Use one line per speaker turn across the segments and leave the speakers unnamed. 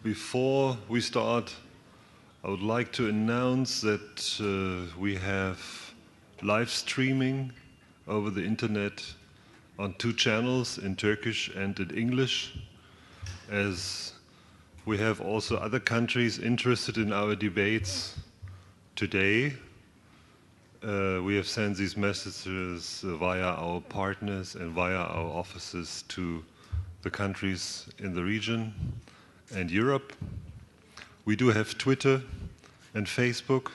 Before we start, I would like to announce that we have live streaming over the internet on 2 channels, in Turkish and in English, as we have also other countries interested in our debates today. We have sent these messages via our partners and via our offices to the countries in the region and Europe. We do have Twitter and Facebook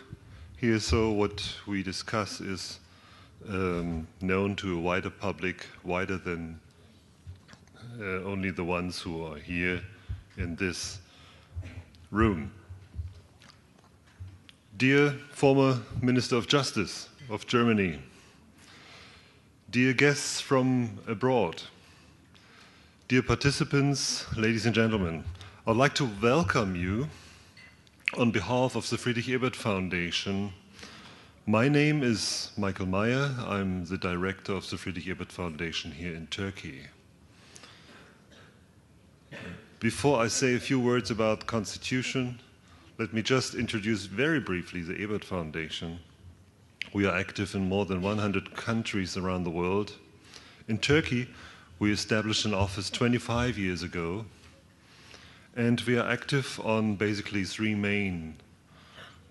here, so what we discuss is known to a wider public, wider than only the ones who are here in this room. Dear former Minister of Justice of Germany, dear guests from abroad, dear participants, ladies and gentlemen, I'd like to welcome you on behalf of the Friedrich Ebert Foundation. My name is Michael Meier. I'm the director of the Friedrich Ebert Foundation here in Turkey. Before I say a few words about Constitution, let me just introduce very briefly the Ebert Foundation. We are active in more than 100 countries around the world. In Turkey, we established an office 25 years ago, and we are active on basically 3 main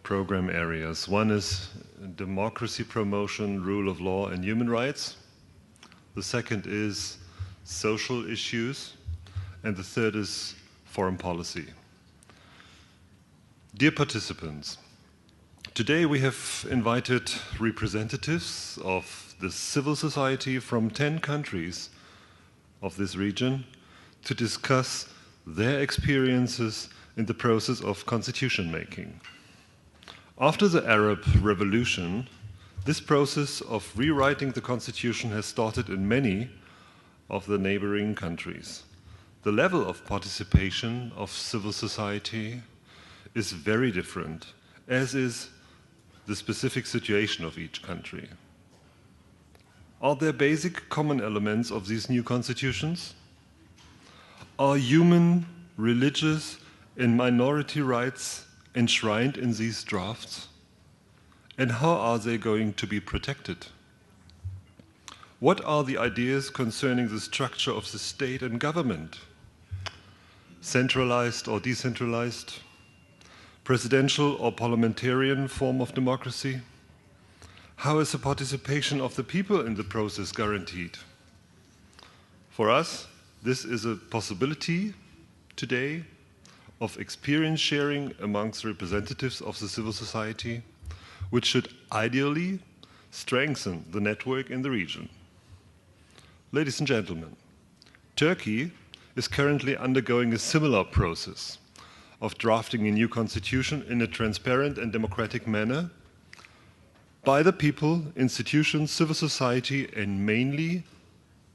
program areas. One is democracy promotion, rule of law, and human rights. The second is social issues, and the third is foreign policy. Dear participants, today we have invited representatives of the civil society from 10 countries of this region to discuss their experiences in the process of constitution making. After the Arab Revolution, this process of rewriting the constitution has started in many of the neighboring countries. The level of participation of civil society is very different, as is the specific situation of each country. Are there basic common elements of these new constitutions? Are human, religious, and minority rights enshrined in these drafts? And how are they going to be protected? What are the ideas concerning the structure of the state and government? Centralized or decentralized? Presidential or parliamentarian form of democracy? How is the participation of the people in the process guaranteed? For us, this is a possibility today of experience sharing amongst representatives of the civil society, which should ideally strengthen the network in the region. Ladies and gentlemen, Turkey is currently undergoing a similar process of drafting a new constitution in a transparent and democratic manner by the people, institutions, civil society, and mainly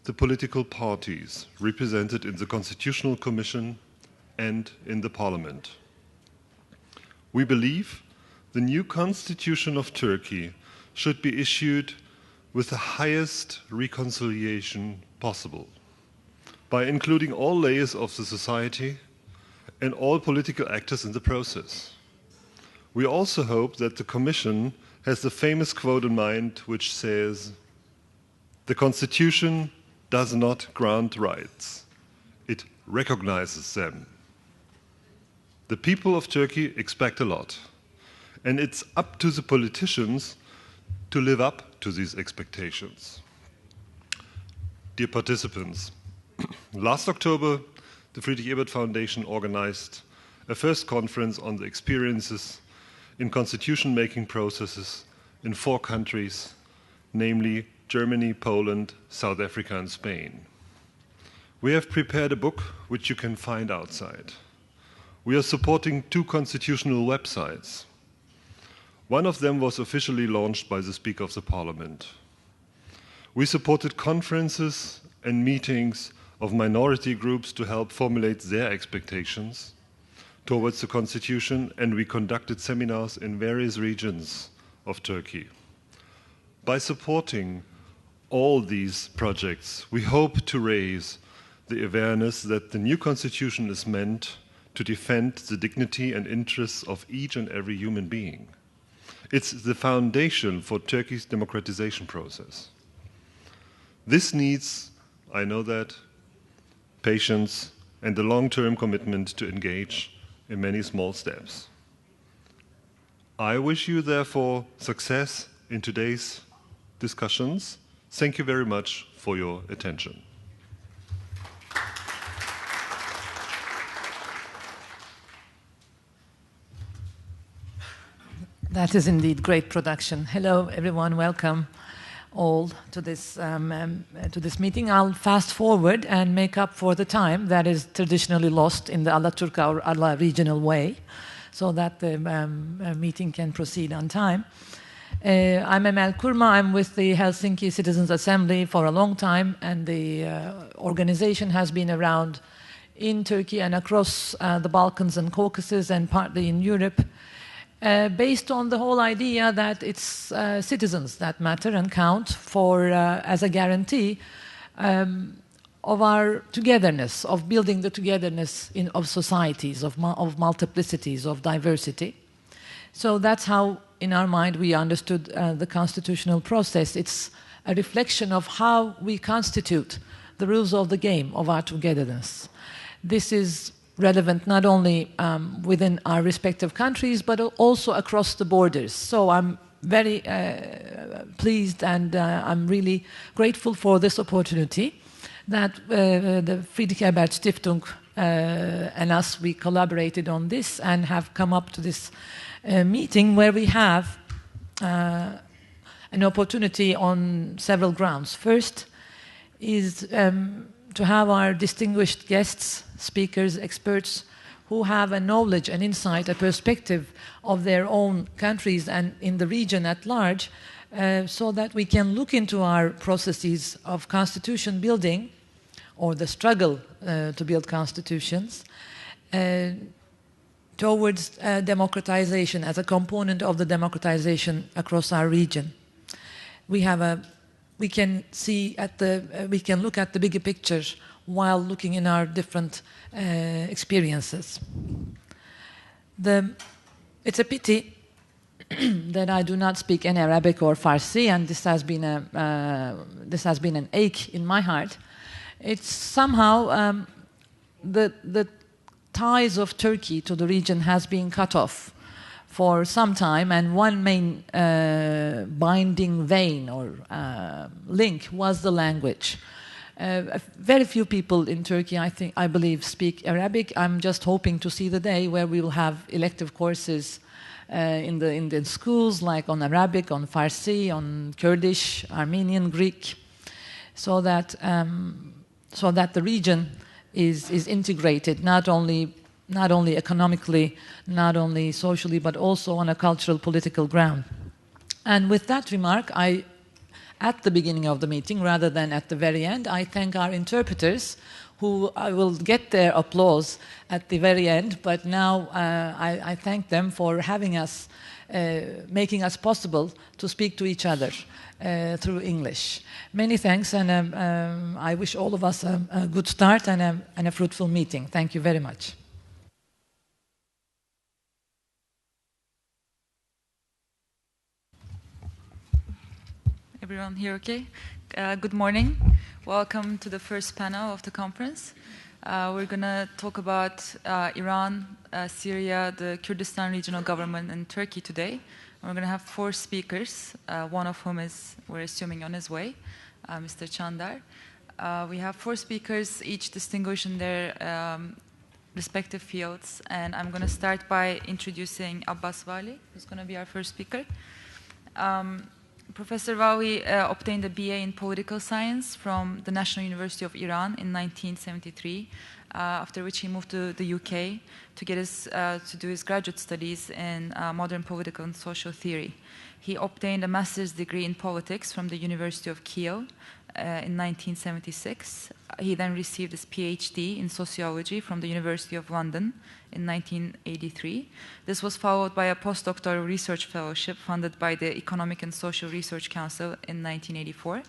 the political parties represented in the Constitutional Commission and in the Parliament. We believe the new constitution of Turkey should be issued with the highest reconciliation possible, by including all layers of the society and all political actors in the process. We also hope that the Commission has the famous quote in mind which says, "The Constitution does not grant rights, it recognizes them." The people of Turkey expect a lot, and it's up to the politicians to live up to these expectations. Dear participants, last October, the Friedrich Ebert Foundation organized a first conference on the experiences in constitution-making processes in 4 countries, namely Germany, Poland, South Africa, and Spain. We have prepared a book which you can find outside. We are supporting 2 constitutional websites. One of them was officially launched by the Speaker of the Parliament. We supported conferences and meetings of minority groups to help formulate their expectations towards the constitution, and we conducted seminars in various regions of Turkey. By supporting all these projects, we hope to raise the awareness that the new constitution is meant to defend the dignity and interests of each and every human being. It's the foundation for Turkey's democratization process. This needs, I know that, patience and the long-term commitment to engage in many small steps. I wish you, therefore, success in today's discussions. Thank you very much for your attention.
That is indeed great production. Hello, everyone. Welcome all to this meeting. I'll fast forward and make up for the time that is traditionally lost in the Alaturka or Ala regional way, so that the meeting can proceed on time. I'm Emel Kurma. I'm with the Helsinki Citizens Assembly for a long time, and the organization has been around in Turkey and across the Balkans and Caucasus and partly in Europe, based on the whole idea that it's citizens that matter and count for as a guarantee of our togetherness, of building the togetherness of societies, of multiplicities, of diversity. So that's how, in our mind, we understood the constitutional process. It's a reflection of how we constitute the rules of the game of our togetherness. This is relevant not only within our respective countries, but also across the borders. So I'm very pleased and I'm really grateful for this opportunity that the Friedrich Ebert Stiftung and us, we collaborated on this and have come up to this meeting where we have an opportunity on several grounds. First is to have our distinguished guests, speakers, experts who have a knowledge, an insight, a perspective of their own countries and in the region at large, so that we can look into our processes of constitution building or the struggle to build constitutions towards democratization as a component of the democratization across our region. We can look at the bigger picture while looking in our different experiences. It's a pity that I do not speak any Arabic or Farsi, and this has been an ache in my heart. It's somehow the ties of Turkey to the region has been cut off for some time, and one main binding vein or link was the language. Very few people in Turkey, I believe, speak Arabic. I'm just hoping to see the day where we will have elective courses in the schools, like on Arabic, on Farsi, on Kurdish, Armenian, Greek, so that the region is integrated, not only economically, not only socially, but also on a cultural, political ground. And with that remark, at the beginning of the meeting, rather than at the very end, I thank our interpreters, who I will get their applause at the very end, but now I thank them for having us, making us possible to speak to each other through English. Many thanks, and I wish all of us a good start and a fruitful meeting. Thank you very much.
Everyone here okay? Good morning. Welcome to the first panel of the conference. We're going to talk about Iran, Syria, the Kurdistan regional government, and Turkey today. We're going to have 4 speakers, one of whom is, we're assuming, on his way, Mr. Çandar. We have 4 speakers, each distinguished in their respective fields, and I'm going to start by introducing Abbas Vali, who's going to be our first speaker. Professor Vali obtained a BA in political science from the National University of Iran in 1973, after which he moved to the UK to do his graduate studies in modern political and social theory. He obtained a master's degree in politics from the University of Kiel in 1976. He then received his PhD in sociology from the University of London in 1983. This was followed by a postdoctoral research fellowship funded by the Economic and Social Research Council in 1984.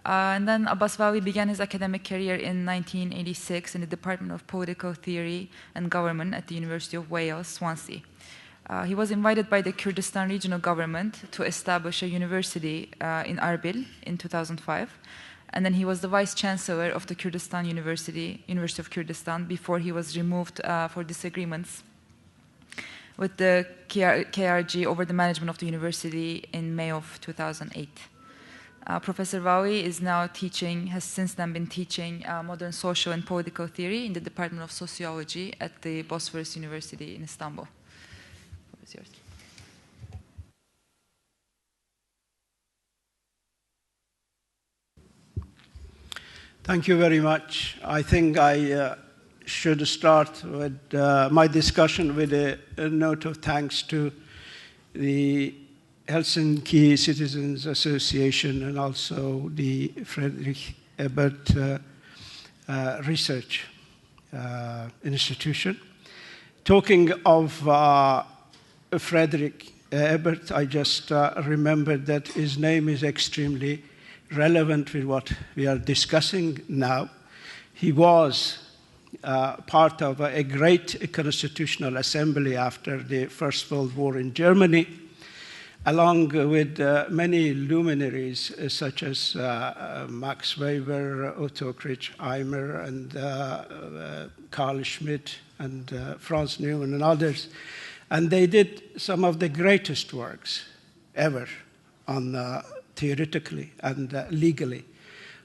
And then Abbas Vali began his academic career in 1986 in the Department of Political Theory and Government at the University of Wales, Swansea. He was invited by the Kurdistan regional government to establish a university in Erbil in 2005. And then he was the vice chancellor of the Kurdistan University of Kurdistan, before he was removed for disagreements with the KRG over the management of the university in May of 2008. Professor Vali is now teaching, has since then been teaching modern social and political theory in the Department of Sociology at the Bosphorus University in Istanbul. What is yours?
Thank you very much. I think I should start with my discussion with a note of thanks to the Helsinki Citizens Association and also the Friedrich Ebert Research Institution. Talking of Friedrich Ebert, I just remembered that his name is extremely relevant with what we are discussing now. He was part of a great constitutional assembly after the First World War in Germany, along with many luminaries such as Max Weber, Otto Kritzheimer, and Carl Schmitt, and Franz Neumann, and others. And they did some of the greatest works ever on theoretically and legally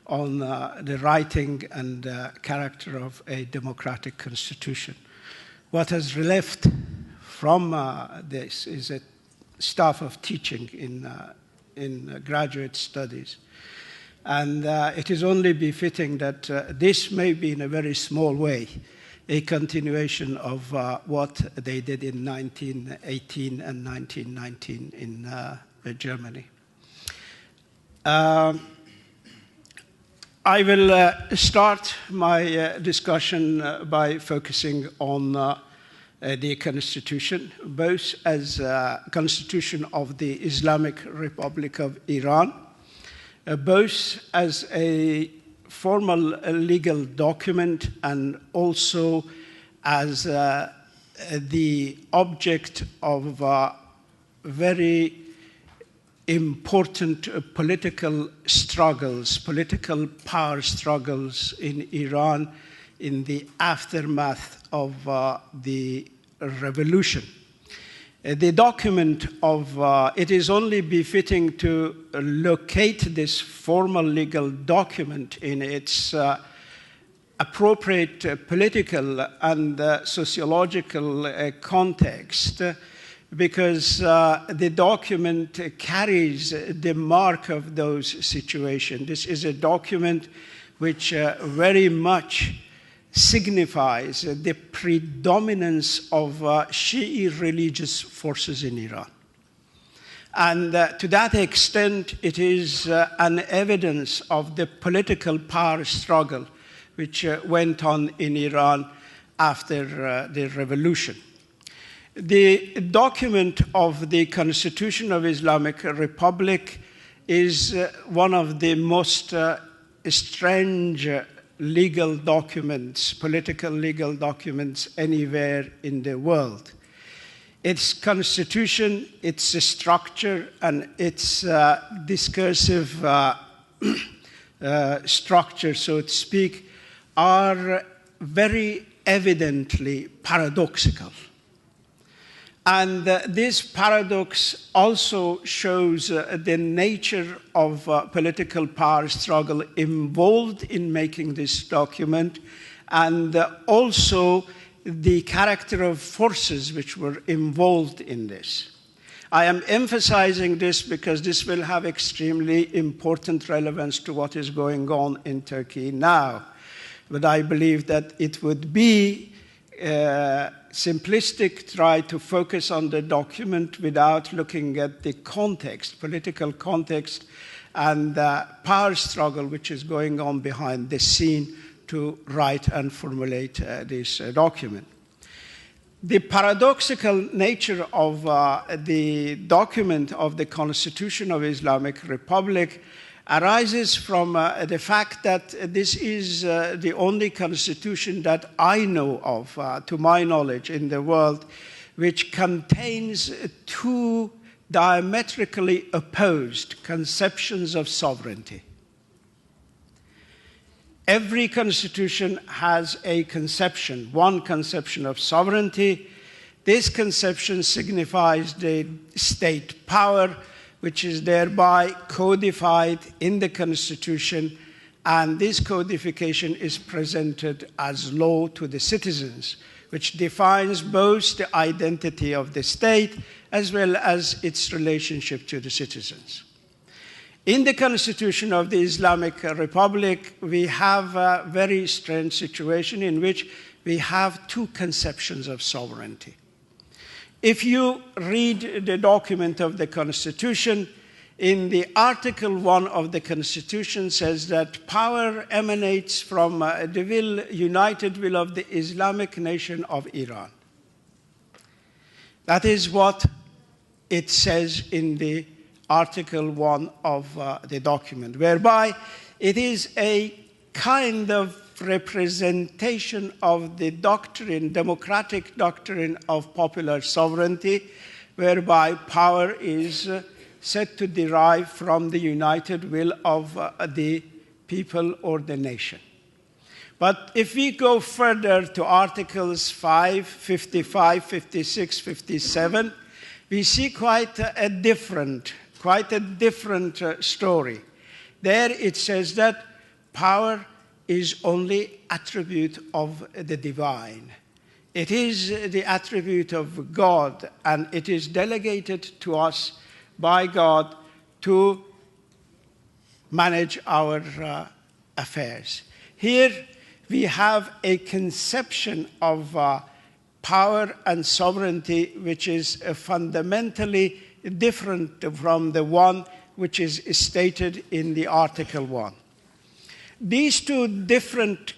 on the writing and character of a democratic constitution. What has left from this is a staff of teaching in graduate studies. And it is only befitting that this may be in a very small way a continuation of what they did in 1918 and 1919 in Germany. I will start my discussion by focusing on the Constitution, both as a Constitution of the Islamic Republic of Iran, both as a formal legal document and also as the object of very important political struggles, political power struggles in Iran in the aftermath of the revolution. The document of, it is only befitting to locate this formal legal document in its appropriate political and sociological context, because the document carries the mark of those situations. This is a document which very much signifies the predominance of Shi'i religious forces in Iran. And to that extent, it is an evidence of the political power struggle which went on in Iran after the revolution. The document of the Constitution of Islamic Republic is one of the most strange legal documents, political legal documents anywhere in the world. Its constitution, its structure, and its discursive structure, so to speak, are very evidently paradoxical. And this paradox also shows the nature of political power struggle involved in making this document, and also the character of forces which were involved in this. I am emphasizing this because this will have extremely important relevance to what is going on in Turkey now. But I believe that it would be simplistic to try to focus on the document without looking at the context, political context, and power struggle which is going on behind the scene to write and formulate this document. The paradoxical nature of the document of the Constitution of Islamic Republic arises from the fact that this is the only constitution that I know of, to my knowledge, in the world, which contains two diametrically opposed conceptions of sovereignty. Every constitution has a conception, one conception of sovereignty. This conception signifies the state power, which is thereby codified in the Constitution, and this codification is presented as law to the citizens, which defines both the identity of the state as well as its relationship to the citizens. In the Constitution of the Islamic Republic, we have a very strange situation in which we have two conceptions of sovereignty. If you read the document of the Constitution, in the Article 1 of the Constitution says that power emanates from the united will of the Islamic nation of Iran. That is what it says in the Article 1 of the document, whereby it is a kind of representation of the doctrine, democratic doctrine of popular sovereignty, whereby power is said to derive from the united will of the people or the nation. But if we go further to Articles 5, 55, 56, 57, we see quite a different story. There it says that power is only attribute of the divine. It is the attribute of God, and it is delegated to us by God to manage our affairs. Here we have a conception of power and sovereignty which is fundamentally different from the one which is stated in the Article 1. These two different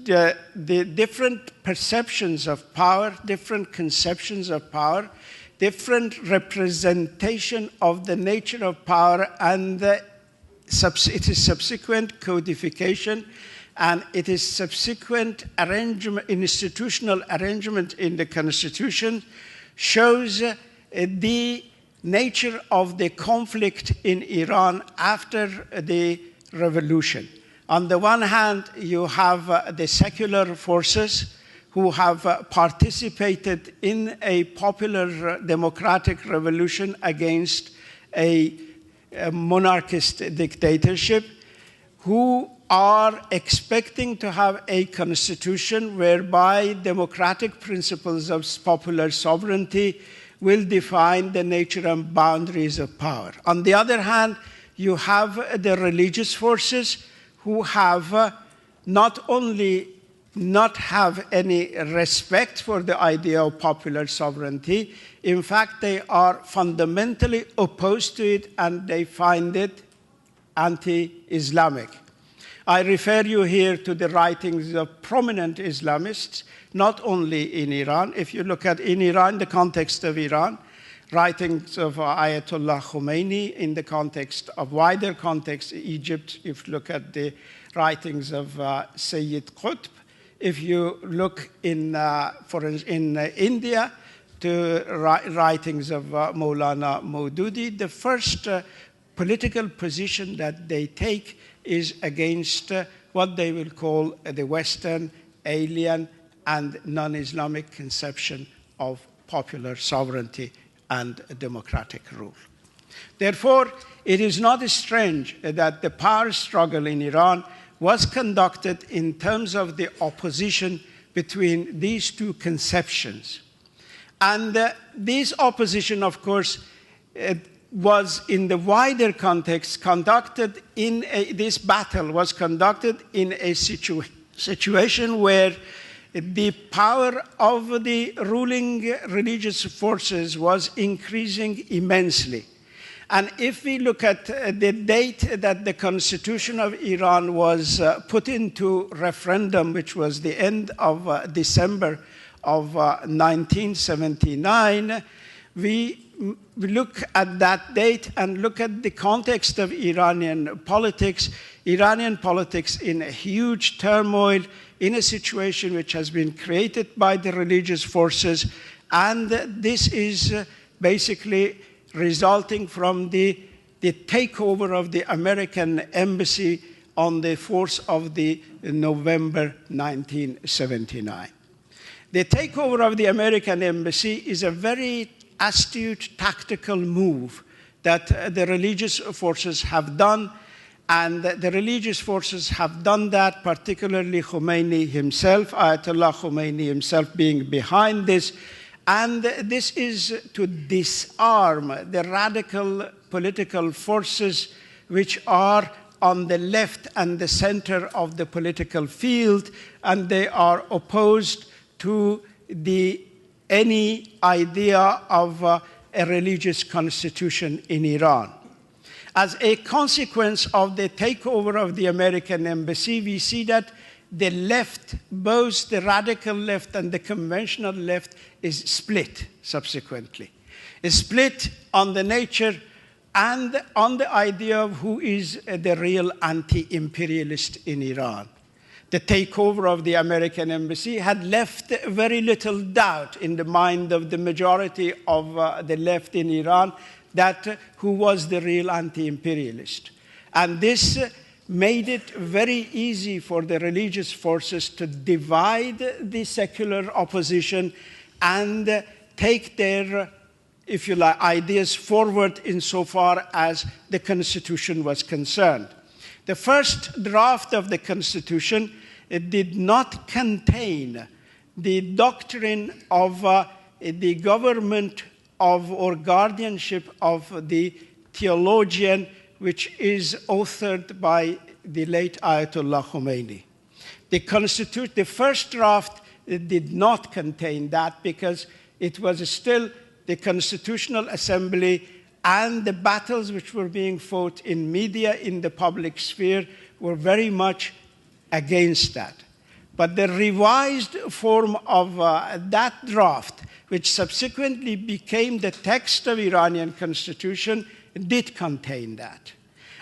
different perceptions of power, different conceptions of power, different representation of the nature of power, and it is subsequent codification, and it is subsequent arrangement, institutional arrangement in the Constitution, shows the nature of the conflict in Iran after the revolution. On the one hand, you have the secular forces who have participated in a popular democratic revolution against a monarchist dictatorship, who are expecting to have a constitution whereby democratic principles of popular sovereignty will define the nature and boundaries of power. On the other hand, you have the religious forces who have not only not have any respect for the idea of popular sovereignty, in fact, they are fundamentally opposed to it, and they find it anti-Islamic. I refer you here to the writings of prominent Islamists, not only in Iran. If you look at in Iran, the context of Iran, writings of Ayatollah Khomeini in the context of wider context, Egypt, if you look at the writings of Sayyid Qutb, if you look in India, to writings of Maulana Maududi, the first political position that they take is against what they will call the Western, alien, and non-Islamic conception of popular sovereignty and democratic rule. Therefore, it is not strange that the power struggle in Iran was conducted in terms of the opposition between these two conceptions. And this opposition, of course, was in the wider context conducted in this battle was conducted in a situation where the power of the ruling religious forces was increasing immensely. And if we look at the date that the Constitution of Iran was put into referendum, which was the end of December of 1979, we look at that date and look at the context of Iranian politics in a huge turmoil, in a situation which has been created by the religious forces, and this is basically resulting from the takeover of the American embassy on the 4th of November 1979. The takeover of the American embassy is a very astute tactical move that the religious forces have done, and the religious forces have done that, particularly Khomeini himself, Ayatollah Khomeini himself being behind this, and this is to disarm the radical political forces which are on the left and the center of the political field, and they are opposed to any idea of a religious constitution in Iran. As a consequence of the takeover of the American embassy, we see that the left, both the radical left and the conventional left, is split subsequently. Is split on the nature and on the idea of who is the real anti-imperialist in Iran. The takeover of the American embassy had left very little doubt in the mind of the majority of the left in Iran that who was the real anti-imperialist. And this made it very easy for the religious forces to divide the secular opposition and take their, if you like, ideas forward insofar as the Constitution was concerned. The first draft of the Constitution did not contain the doctrine of the government of or guardianship of the theologian, which is authored by the late Ayatollah Khomeini. The first draft did not contain that because it was still the Constitutional Assembly, and the battles which were being fought in media, in the public sphere, were very much against that. But the revised form of that draft, which subsequently became the text of Iranian constitution, did contain that.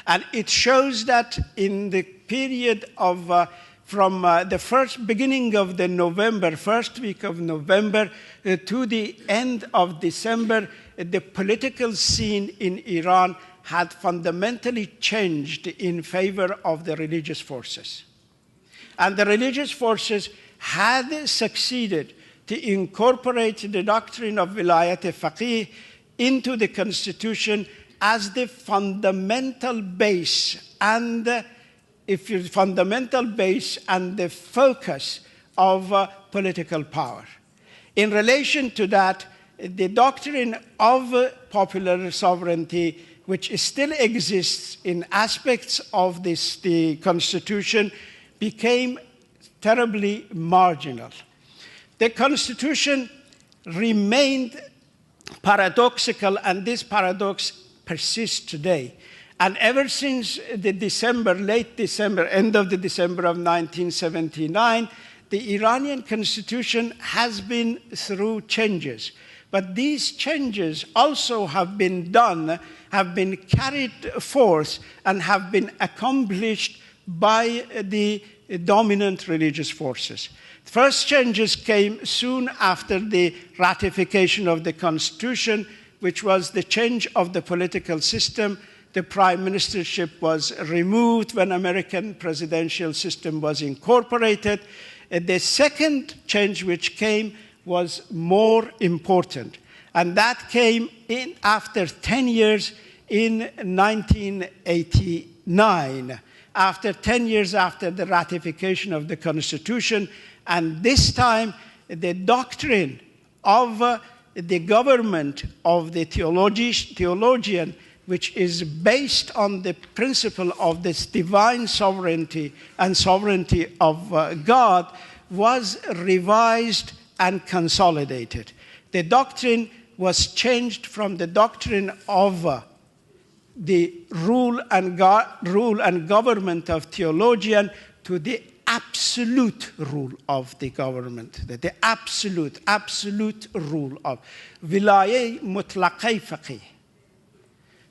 And it shows that in the period of from the beginning of the first week of November to the end of December, the political scene in Iran had fundamentally changed in favor of the religious forces. And the religious forces had succeeded to incorporate the doctrine of Vilayat-e-Faqih into the constitution as the fundamental base and the focus of political power. In relation to that, the doctrine of popular sovereignty, which still exists in aspects of the Constitution, became terribly marginal. The Constitution remained paradoxical, and this paradox persists today. And ever since the late December, end of the December of 1979, the Iranian constitution has been through changes. But these changes also have been carried forth and have been accomplished by the dominant religious forces. The first changes came soon after the ratification of the constitution, which was the change of the political system. The prime ministership was removed when American presidential system was incorporated. The second change which came was more important, and that came in after 10 years in 1989, after 10 years after the ratification of the Constitution, and this time the doctrine of the government of the theologian, which is based on the principle of this divine sovereignty and sovereignty of God, was revised and consolidated. The doctrine was changed from the doctrine of the rule and government of theologian to the absolute rule of the government, the absolute rule of wilaye mutlaqe faqih,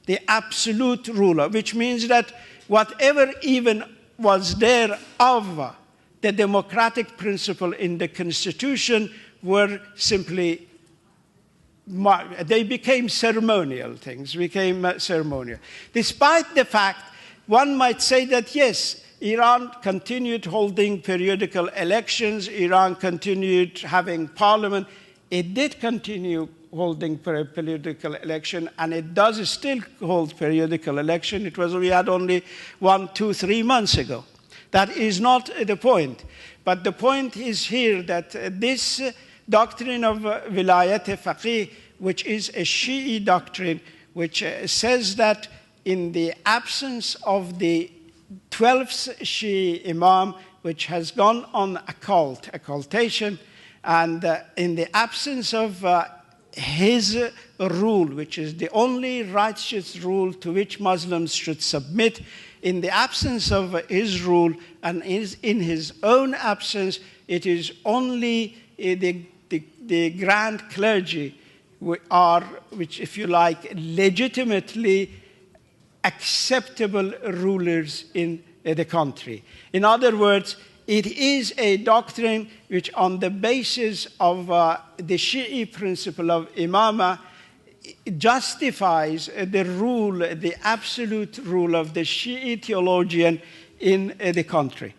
the absolute ruler, which means that whatever even was there of the democratic principle in the constitution were simply, they became ceremonial things, ceremonial. Despite the fact, one might say that yes, Iran continued holding periodical elections, Iran continued having parliament, it did continue holding periodical election, and it does still hold periodical election. We had only 1, 2, 3 months ago. That is not the point. But the point is here that this doctrine of wilayat faqih, which is a Shi'i doctrine, which says that in the absence of the 12th Shi'i Imam, which has gone on a cultation, and in the absence of his rule, which is the only righteous rule to which Muslims should submit, in the absence of his rule and in his own absence, it is only the grand clergy which, if you like, legitimately acceptable rulers in the country. In other words, it is a doctrine which, on the basis of the Shi'i principle of imama, justifies the rule, the absolute rule of the Shi'i theologian in the country.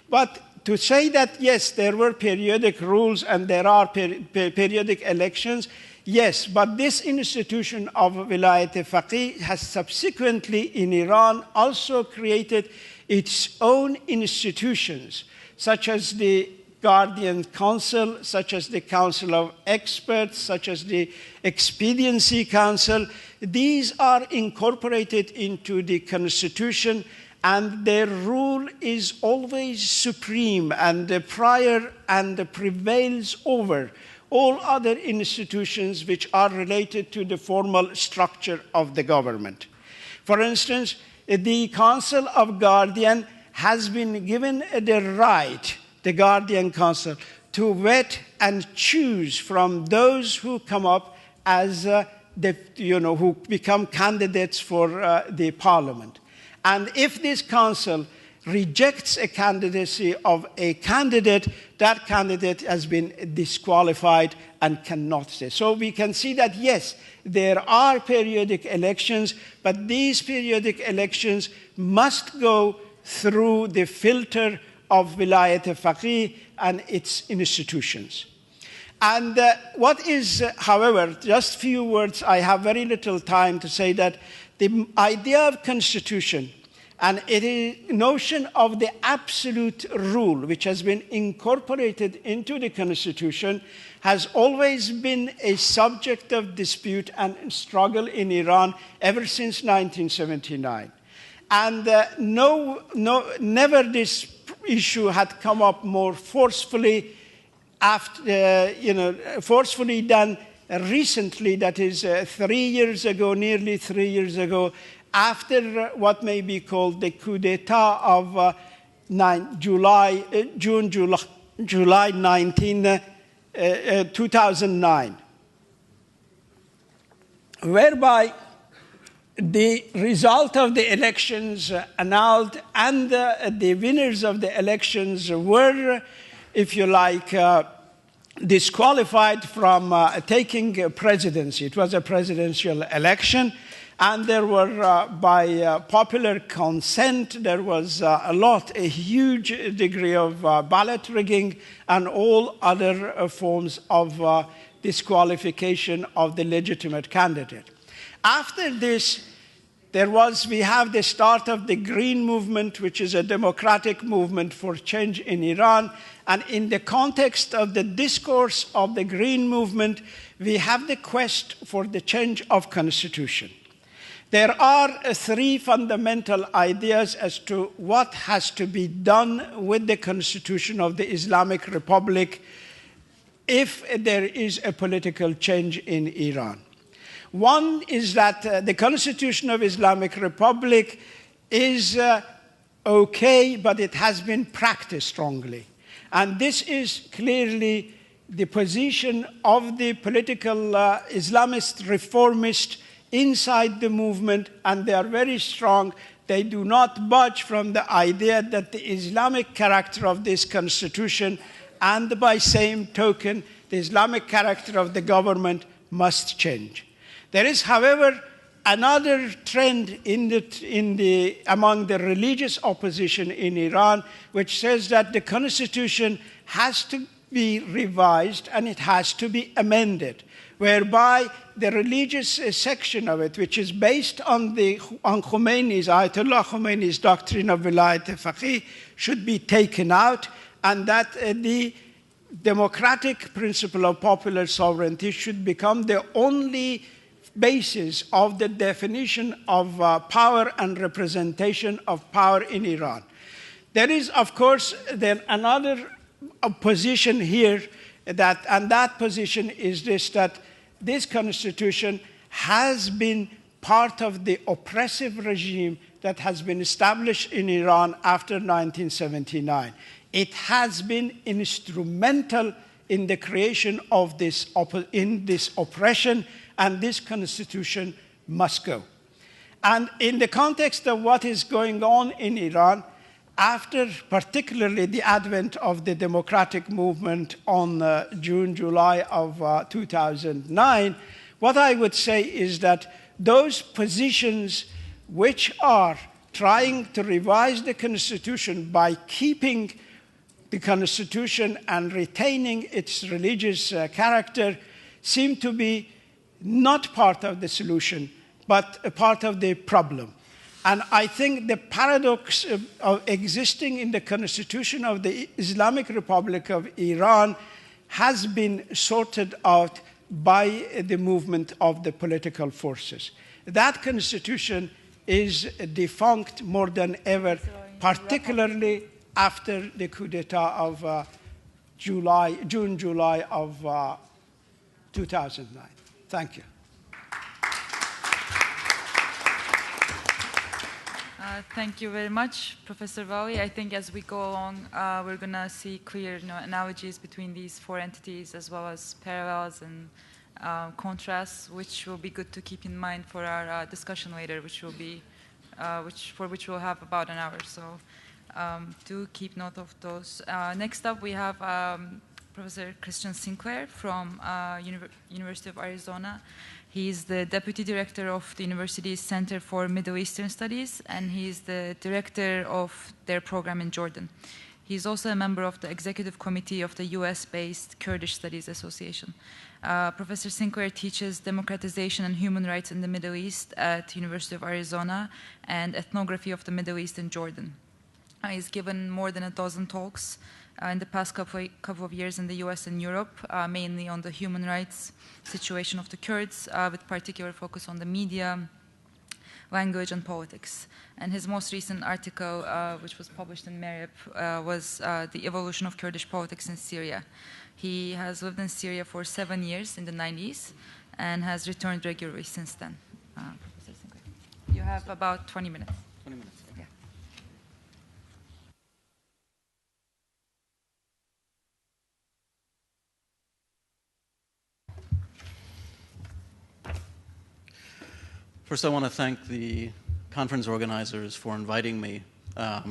But to say that, yes, there were periodic rules and there are periodic elections, yes, but this institution of wilayat faqih has subsequently in Iran also created its own institutions, such as the Guardian Council, such as the Council of Experts, such as the Expediency Council. These are incorporated into the Constitution, and their rule is always supreme and prior and prevails over all other institutions which are related to the formal structure of the government. For instance, the Council of Guardian has been given the right, the Guardian Council, to vet and choose from those who come up as who become candidates for the parliament. And if this council rejects a candidacy of a candidate, that candidate has been disqualified and cannot stay. So we can see that, yes, there are periodic elections, but these periodic elections must go through the filter of wilayat faqih and its institutions. And what is, however, just few words, I have very little time to say that the idea of constitution and it is notion of the absolute rule, which has been incorporated into the Constitution, has always been a subject of dispute and struggle in Iran ever since 1979. And never this issue had come up more forcefully forcefully than recently, that is 3 years ago, nearly 3 years ago, after what may be called the coup d'etat of July 19, 2009, whereby the result of the elections annulled and the winners of the elections were, if you like, disqualified from taking presidency. It was a presidential election. And there were, by popular consent, there was a huge degree of ballot rigging and all other forms of disqualification of the legitimate candidate. After this, we have the start of the Green Movement, which is a democratic movement for change in Iran. And in the context of the discourse of the Green Movement, we have the quest for the change of constitution. There are three fundamental ideas as to what has to be done with the constitution of the Islamic Republic if there is a political change in Iran. One is that the constitution of Islamic Republic is okay, but it has been practiced wrongly. And this is clearly the position of the political Islamist reformists inside the movement, and they are very strong. They do not budge from the idea that the Islamic character of this constitution and by same token, the Islamic character of the government must change. There is, however, another trend among the religious opposition in Iran, which says that the constitution has to be revised and it has to be amended, whereby the religious section of it, which is based on Khomeini's, Ayatollah Khomeini's doctrine of Vilayat-e-Faqih, should be taken out, and that the democratic principle of popular sovereignty should become the only basis of the definition of power and representation of power in Iran. There is, of course, then another position here, and that position is this, that this constitution has been part of the oppressive regime that has been established in Iran after 1979. It has been instrumental in the creation of this oppression, and this constitution must go. And in the context of what is going on in Iran, after particularly the advent of the democratic movement on June, July of 2009, what I would say is that those positions which are trying to revise the constitution by keeping the constitution and retaining its religious character seem to be not part of the solution, but a part of the problem. And I think the paradox of existing in the constitution of the Islamic Republic of Iran has been sorted out by the movement of the political forces. That constitution is defunct more than ever, particularly after the coup d'etat of June, July of 2009. Thank you.
Thank you very much, Professor Vali. I think as we go along, we're going to see clear analogies between these four entities, as well as parallels and contrasts, which will be good to keep in mind for our discussion later, which will be, for which we'll have about an hour. So do keep note of those. Next up, we have Professor Christian Sinclair from University of Arizona. He's the Deputy Director of the university's Center for Middle Eastern Studies, and he's the Director of their program in Jordan. He's also a member of the Executive Committee of the US-based Kurdish Studies Association. Professor Sinclair teaches democratization and human rights in the Middle East at University of Arizona and ethnography of the Middle East in Jordan. He's given more than a dozen talks in the past couple of years in the US and Europe, mainly on the human rights situation of the Kurds, with particular focus on the media, language, and politics. And his most recent article, which was published in Meier, was The Evolution of Kurdish Politics in Syria. He has lived in Syria for 7 years in the 90s and has returned regularly since then. Professor Sinclair, you have about 20 minutes.
20 minutes.
Yeah.
First, I want to thank the conference organizers for inviting me. I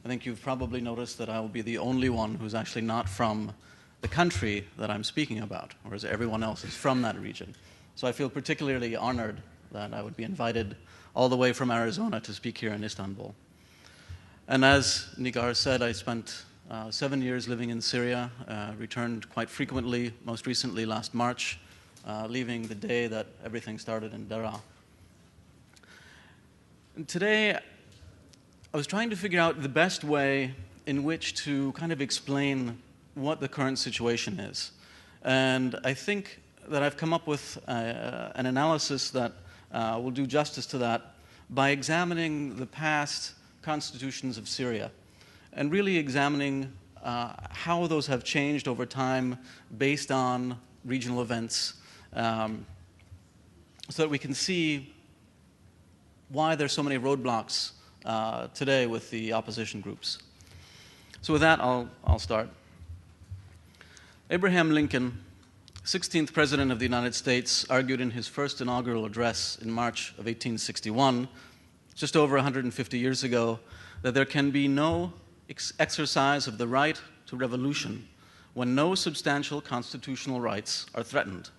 think you've probably noticed that I will be the only one who's actually not from the country that I'm speaking about, whereas everyone else is from that region. So I feel particularly honored that I would be invited all the way from Arizona to speak here in Istanbul. And as Nigâr said, I spent 7 years living in Syria, returned quite frequently, most recently last March, leaving the day that everything started in Daraa. And today, I was trying to figure out the best way in which to kind of explain what the current situation is. And I think that I've come up with an analysis that will do justice to that by examining the past constitutions of Syria and really examining how those have changed over time based on regional events, so that we can see why there's so many roadblocks today with the opposition groups. So with that, I'll start. Abraham Lincoln, 16th President of the United States, argued in his first inaugural address in March of 1861, just over 150 years ago, that there can be no exercise of the right to revolution when no substantial constitutional rights are threatened.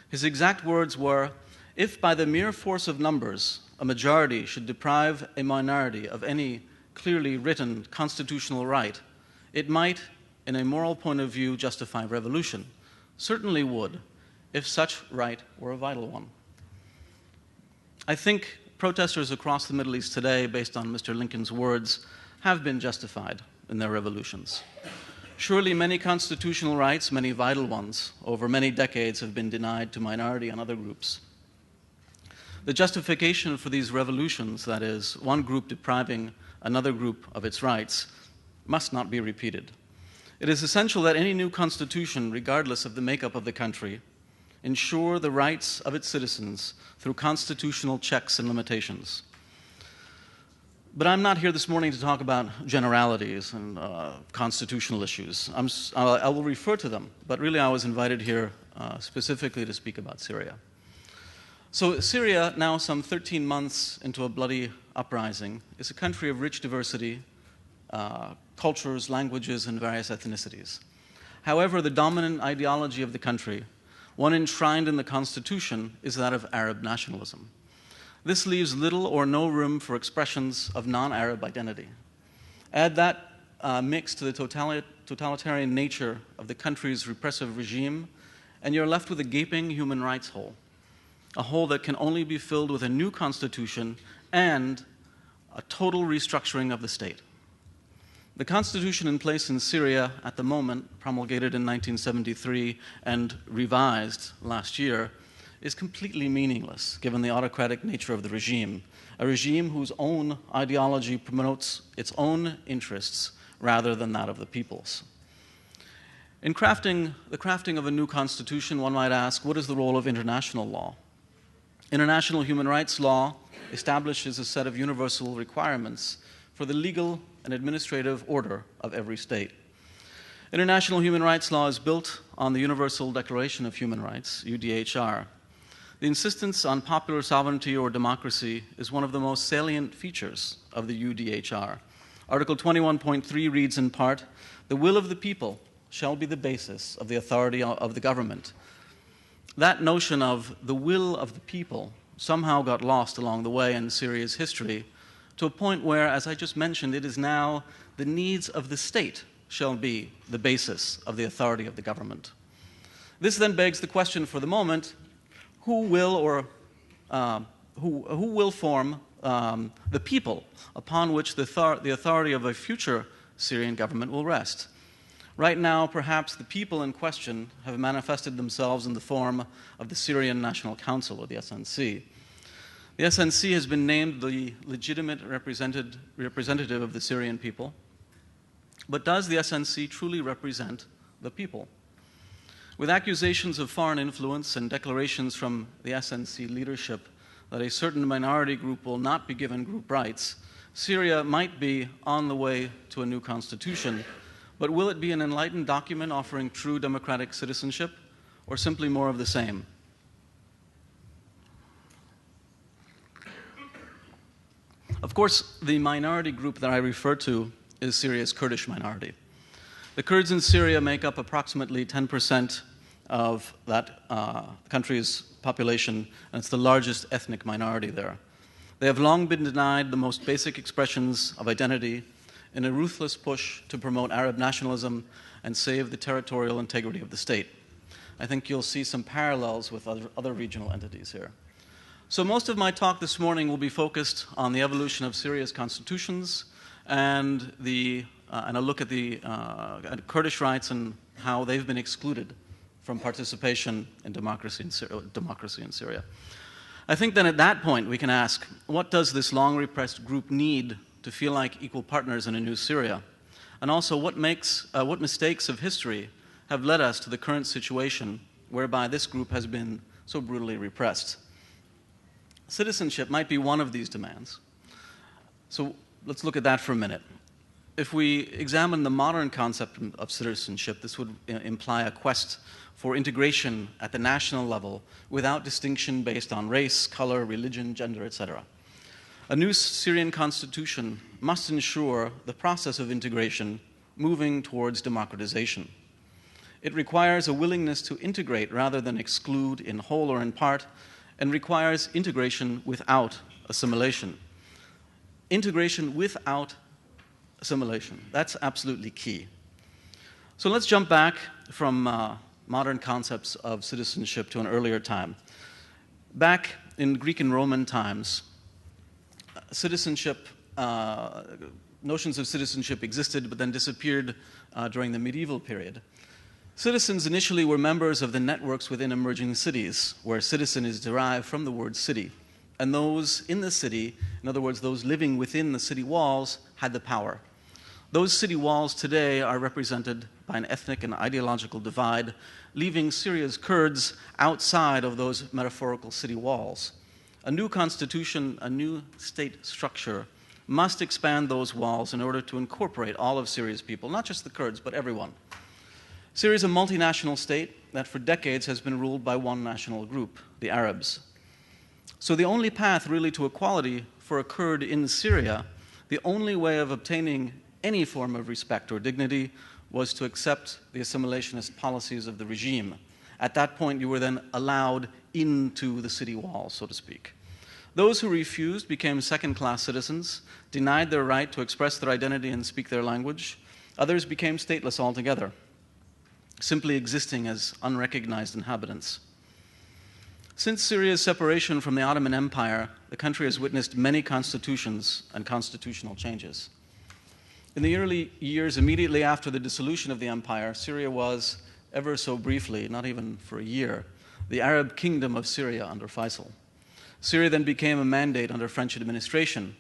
His exact words were, "If by the mere force of numbers a majority should deprive a minority of any clearly written constitutional right, it might, in a moral point of view, justify revolution. Certainly would, if such right were a vital one." I think protesters across the Middle East today, based on Mr. Lincoln's words, have been justified in their revolutions. Surely many constitutional rights, many vital ones, over many decades have been denied to minority and other groups. The justification for these revolutions, that is, one group depriving another group of its rights, must not be repeated. It is essential that any new constitution, regardless of the makeup of the country, ensure the rights of its citizens through constitutional checks and limitations. But I'm not here this morning to talk about generalities and constitutional issues. I will refer to them, but really I was invited here specifically to speak about Syria. So Syria, now some 13 months into a bloody uprising, is a country of rich diversity, cultures, languages, and various ethnicities. However, the dominant ideology of the country, one enshrined in the constitution, is that of Arab nationalism. This leaves little or no room for expressions of non-Arab identity. Add that mix to the totalitarian nature of the country's repressive regime, and you're left with a gaping human rights hole, a hole that can only be filled with a new constitution and a total restructuring of the state. The constitution in place in Syria at the moment, promulgated in 1973 and revised last year, is completely meaningless given the autocratic nature of the regime, a regime whose own ideology promotes its own interests rather than that of the people's. In the crafting of a new constitution, one might ask, what is the role of international law? International human rights law establishes a set of universal requirements for the legal and administrative order of every state. International human rights law is built on the Universal Declaration of Human Rights, UDHR. The insistence on popular sovereignty or democracy is one of the most salient features of the UDHR. Article 21.3 reads in part, "The will of the people shall be the basis of the authority of the government." That notion of the will of the people somehow got lost along the way in Syria's history, to a point where, as I just mentioned, it is now the needs of the state shall be the basis of the authority of the government. This then begs the question for the moment, who will form the people upon which the authority of a future Syrian government will rest? Right now, perhaps the people in question have manifested themselves in the form of the Syrian National Council, or the SNC. The SNC has been named the legitimate representative of the Syrian people. But does the SNC truly represent the people? With accusations of foreign influence and declarations from the SNC leadership that a certain minority group will not be given group rights, Syria might be on the way to a new constitution, but will it be an enlightened document offering true democratic citizenship, or simply more of the same? Of course, the minority group that I refer to is Syria's Kurdish minority. The Kurds in Syria make up approximately 10% of that country's population, and it's the largest ethnic minority there. They have long been denied the most basic expressions of identity in a ruthless push to promote Arab nationalism and save the territorial integrity of the state. I think you'll see some parallels with other regional entities here. So most of my talk this morning will be focused on the evolution of Syria's constitutions and a look at the at Kurdish rights and how they've been excluded from participation in democracy in Syria. I think then at that point we can ask, what does this long repressed group need to feel like equal partners in a new Syria? And also what mistakes of history have led us to the current situation whereby this group has been so brutally repressed? Citizenship might be one of these demands. So let's look at that for a minute. If we examine the modern concept of citizenship, this would imply a quest for integration at the national level without distinction based on race, color, religion, gender, etc. A new Syrian constitution must ensure the process of integration moving towards democratization. It requires a willingness to integrate rather than exclude in whole or in part, and requires integration without assimilation. Integration without assimilation, that's absolutely key. So let's jump back from modern concepts of citizenship to an earlier time. Back in Greek and Roman times, notions of citizenship existed but then disappeared during the medieval period. Citizens initially were members of the networks within emerging cities, where citizen is derived from the word city. And those in the city, in other words, those living within the city walls, had the power. Those city walls today are represented by an ethnic and ideological divide, leaving Syria's Kurds outside of those metaphorical city walls. A new constitution, a new state structure, must expand those walls in order to incorporate all of Syria's people, not just the Kurds, but everyone. Syria is a multinational state that for decades has been ruled by one national group, the Arabs. So the only path really to equality for a Kurd in Syria, the only way of obtaining any form of respect or dignity, was to accept the assimilationist policies of the regime. At that point, you were then allowed into the city walls, so to speak. Those who refused became second-class citizens, denied their right to express their identity and speak their language. Others became stateless altogether, simply existing as unrecognized inhabitants. Since Syria's separation from the Ottoman Empire, the country has witnessed many constitutions and constitutional changes. In the early years immediately after the dissolution of the empire, Syria was, ever so briefly, not even for a year, the Arab kingdom of Syria under Faisal. Syria then became a mandate under French administration,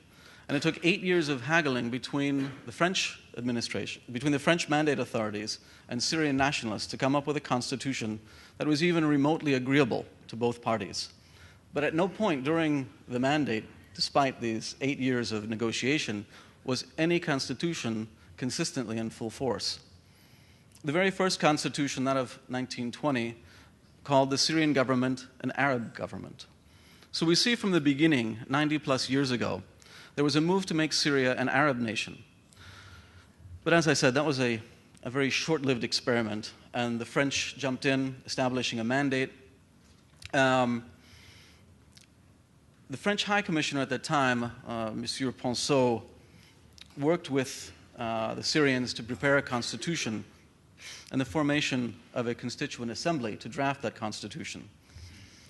and it took 8 years of haggling between the French administration, between the French mandate authorities and Syrian nationalists to come up with a constitution that was even remotely agreeable to both parties. But at no point during the mandate, despite these 8 years of negotiation, was any constitution consistently in full force. The very first constitution, that of 1920, called the Syrian government an Arab government. So we see from the beginning, 90 plus years ago, there was a move to make Syria an Arab nation. But as I said, that was a very short-lived experiment, and the French jumped in, establishing a mandate. The French High Commissioner at that time, Monsieur Ponceau, worked with the Syrians to prepare a constitution and the formation of a constituent assembly to draft that constitution.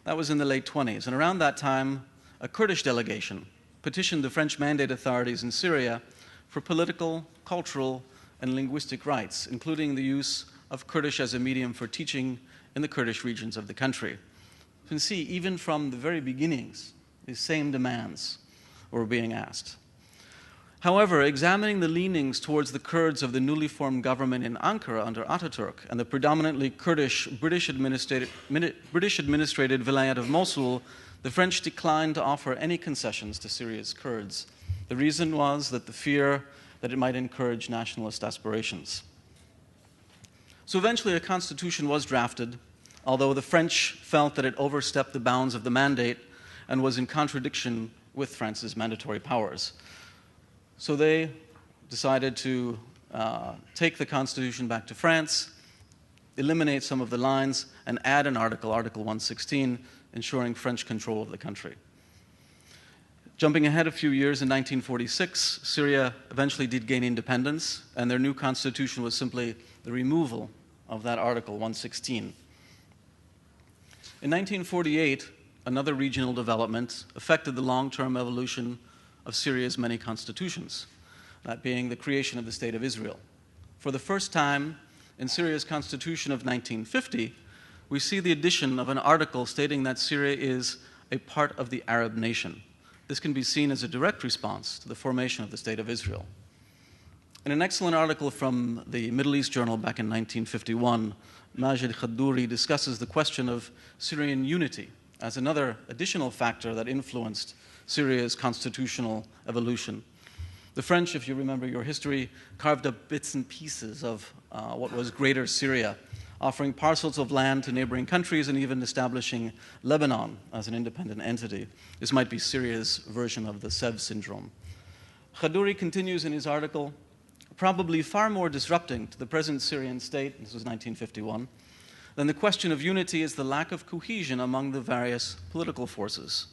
That was in the late 20s. And around that time, a Kurdish delegation petitioned the French mandate authorities in Syria for political, cultural, and linguistic rights, including the use of Kurdish as a medium for teaching in the Kurdish regions of the country. You can see, even from the very beginnings, these same demands were being asked. However, examining the leanings towards the Kurds of the newly formed government in Ankara under Ataturk and the predominantly Kurdish British-administrated Vilayet of Mosul, the French declined to offer any concessions to Syria's Kurds. The reason was that the fear that it might encourage nationalist aspirations. So eventually a constitution was drafted, although the French felt that it overstepped the bounds of the mandate and was in contradiction with France's mandatory powers. So they decided to take the constitution back to France, eliminate some of the lines, and add an article, Article 116, ensuring French control of the country. Jumping ahead a few years, in 1946, Syria eventually did gain independence, and their new constitution was simply the removal of that Article 116. In 1948, another regional development affected the long-term evolution of Syria's many constitutions, that being the creation of the State of Israel. For the first time in Syria's constitution of 1950, we see the addition of an article stating that Syria is a part of the Arab nation. This can be seen as a direct response to the formation of the State of Israel. In an excellent article from the Middle East Journal back in 1951, Majid Khadouri discusses the question of Syrian unity as another additional factor that influenced Syria's constitutional evolution. The French, if you remember your history, carved up bits and pieces of what was Greater Syria, offering parcels of land to neighboring countries and even establishing Lebanon as an independent entity. This might be Syria's version of the Sèvres syndrome. Khadouri continues in his article, probably far more disrupting to the present Syrian state, this was 1951, than the question of unity is the lack of cohesion among the various political forces.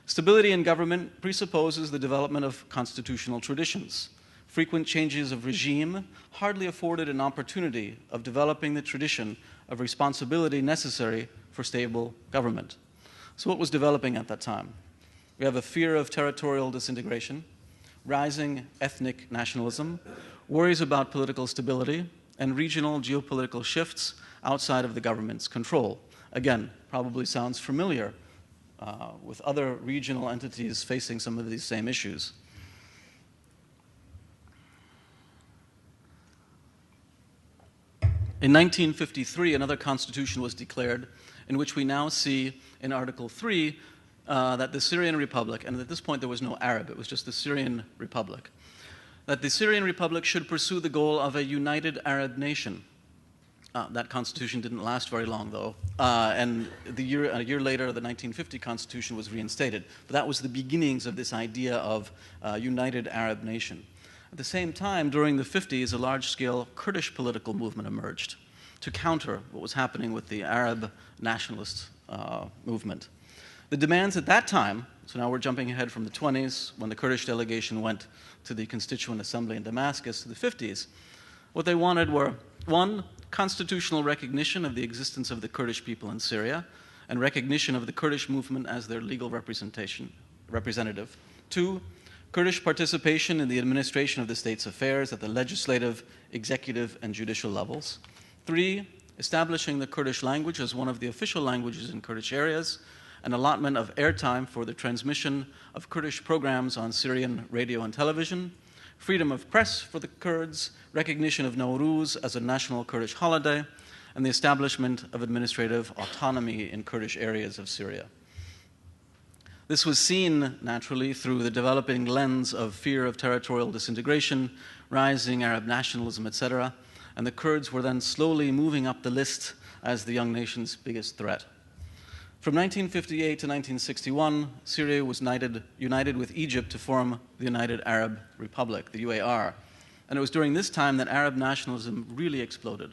Stability in government presupposes the development of constitutional traditions. Frequent changes of regime hardly afforded an opportunity of developing the tradition of responsibility necessary for stable government. So what was developing at that time? We have a fear of territorial disintegration, rising ethnic nationalism, worries about political stability, and regional geopolitical shifts outside of the government's control. Again, probably sounds familiar with other regional entities facing some of these same issues. In 1953, another constitution was declared in which we now see in Article 3 that the Syrian Republic, and at this point there was no Arab, it was just the Syrian Republic, that the Syrian Republic should pursue the goal of a united Arab nation. That constitution didn't last very long, though, and a year later, the 1950 constitution was reinstated. But that was the beginnings of this idea of united Arab nation. At the same time, during the 50s, a large-scale Kurdish political movement emerged to counter what was happening with the Arab nationalist movement. The demands at that time, so now we're jumping ahead from the 20s, when the Kurdish delegation went to the Constituent Assembly in Damascus, to the 50s, what they wanted were, one, constitutional recognition of the existence of the Kurdish people in Syria and recognition of the Kurdish movement as their legal representative. Two, Kurdish participation in the administration of the state's affairs at the legislative, executive, and judicial levels. Three, establishing the Kurdish language as one of the official languages in Kurdish areas, and allotment of airtime for the transmission of Kurdish programs on Syrian radio and television, freedom of press for the Kurds, recognition of Nowruz as a national Kurdish holiday, and the establishment of administrative autonomy in Kurdish areas of Syria. This was seen, naturally, through the developing lens of fear of territorial disintegration, rising Arab nationalism, etc., and the Kurds were then slowly moving up the list as the young nation's biggest threat. From 1958 to 1961, Syria was united with Egypt to form the United Arab Republic, the UAR. And it was during this time that Arab nationalism really exploded.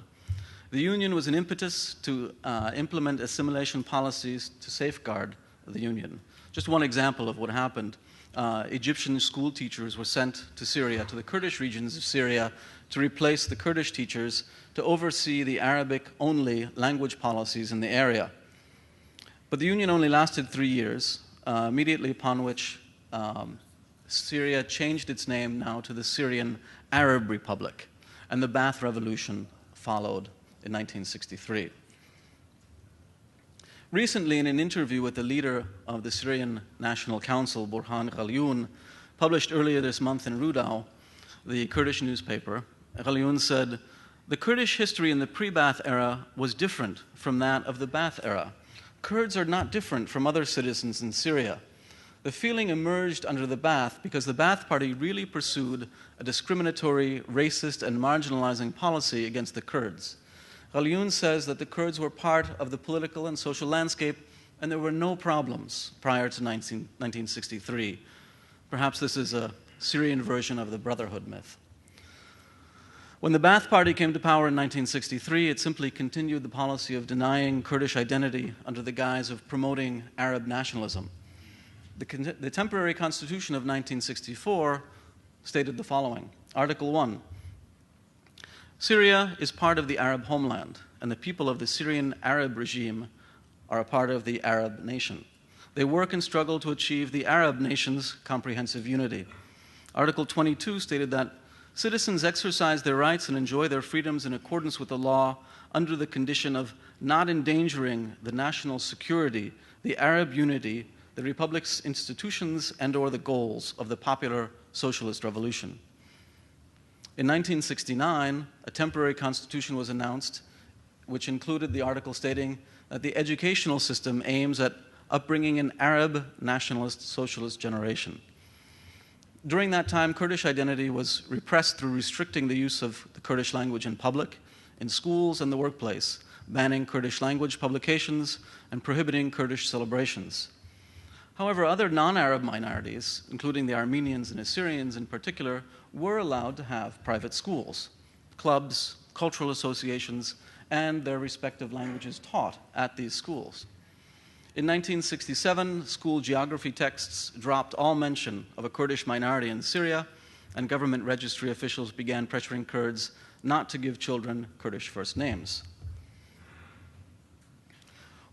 The union was an impetus to implement assimilation policies to safeguard the union. Just one example of what happened. Egyptian school teachers were sent to Syria, to the Kurdish regions of Syria, to replace the Kurdish teachers to oversee the Arabic-only language policies in the area. But the union only lasted 3 years, immediately upon which Syria changed its name now to the Syrian Arab Republic, and the Ba'ath Revolution followed in 1963. Recently, in an interview with the leader of the Syrian National Council, Burhan Ghalioun, published earlier this month in Rudaw, the Kurdish newspaper, Ghalioun said, "The Kurdish history in the pre-Ba'ath era was different from that of the Ba'ath era. Kurds are not different from other citizens in Syria. The feeling emerged under the Ba'ath because the Ba'ath Party really pursued a discriminatory, racist, and marginalizing policy against the Kurds. Ghalioun says that the Kurds were part of the political and social landscape and there were no problems prior to 1963. Perhaps this is a Syrian version of the Brotherhood myth. When the Ba'ath Party came to power in 1963, it simply continued the policy of denying Kurdish identity under the guise of promoting Arab nationalism. The temporary constitution of 1964 stated the following. Article 1, Syria is part of the Arab homeland, and the people of the Syrian Arab regime are a part of the Arab nation. They work and struggle to achieve the Arab nation's comprehensive unity. Article 22 stated that citizens exercise their rights and enjoy their freedoms in accordance with the law under the condition of not endangering the national security, the Arab unity, the Republic's institutions, and/or the goals of the popular socialist revolution. In 1969, a temporary constitution was announced, which included the article stating that the educational system aims at upbringing an Arab nationalist socialist generation. During that time, Kurdish identity was repressed through restricting the use of the Kurdish language in public, in schools and the workplace, banning Kurdish language publications, and prohibiting Kurdish celebrations. However, other non-Arab minorities, including the Armenians and Assyrians in particular, were allowed to have private schools, clubs, cultural associations, and their respective languages taught at these schools. In 1967, school geography texts dropped all mention of a Kurdish minority in Syria, and government registry officials began pressuring Kurds not to give children Kurdish first names.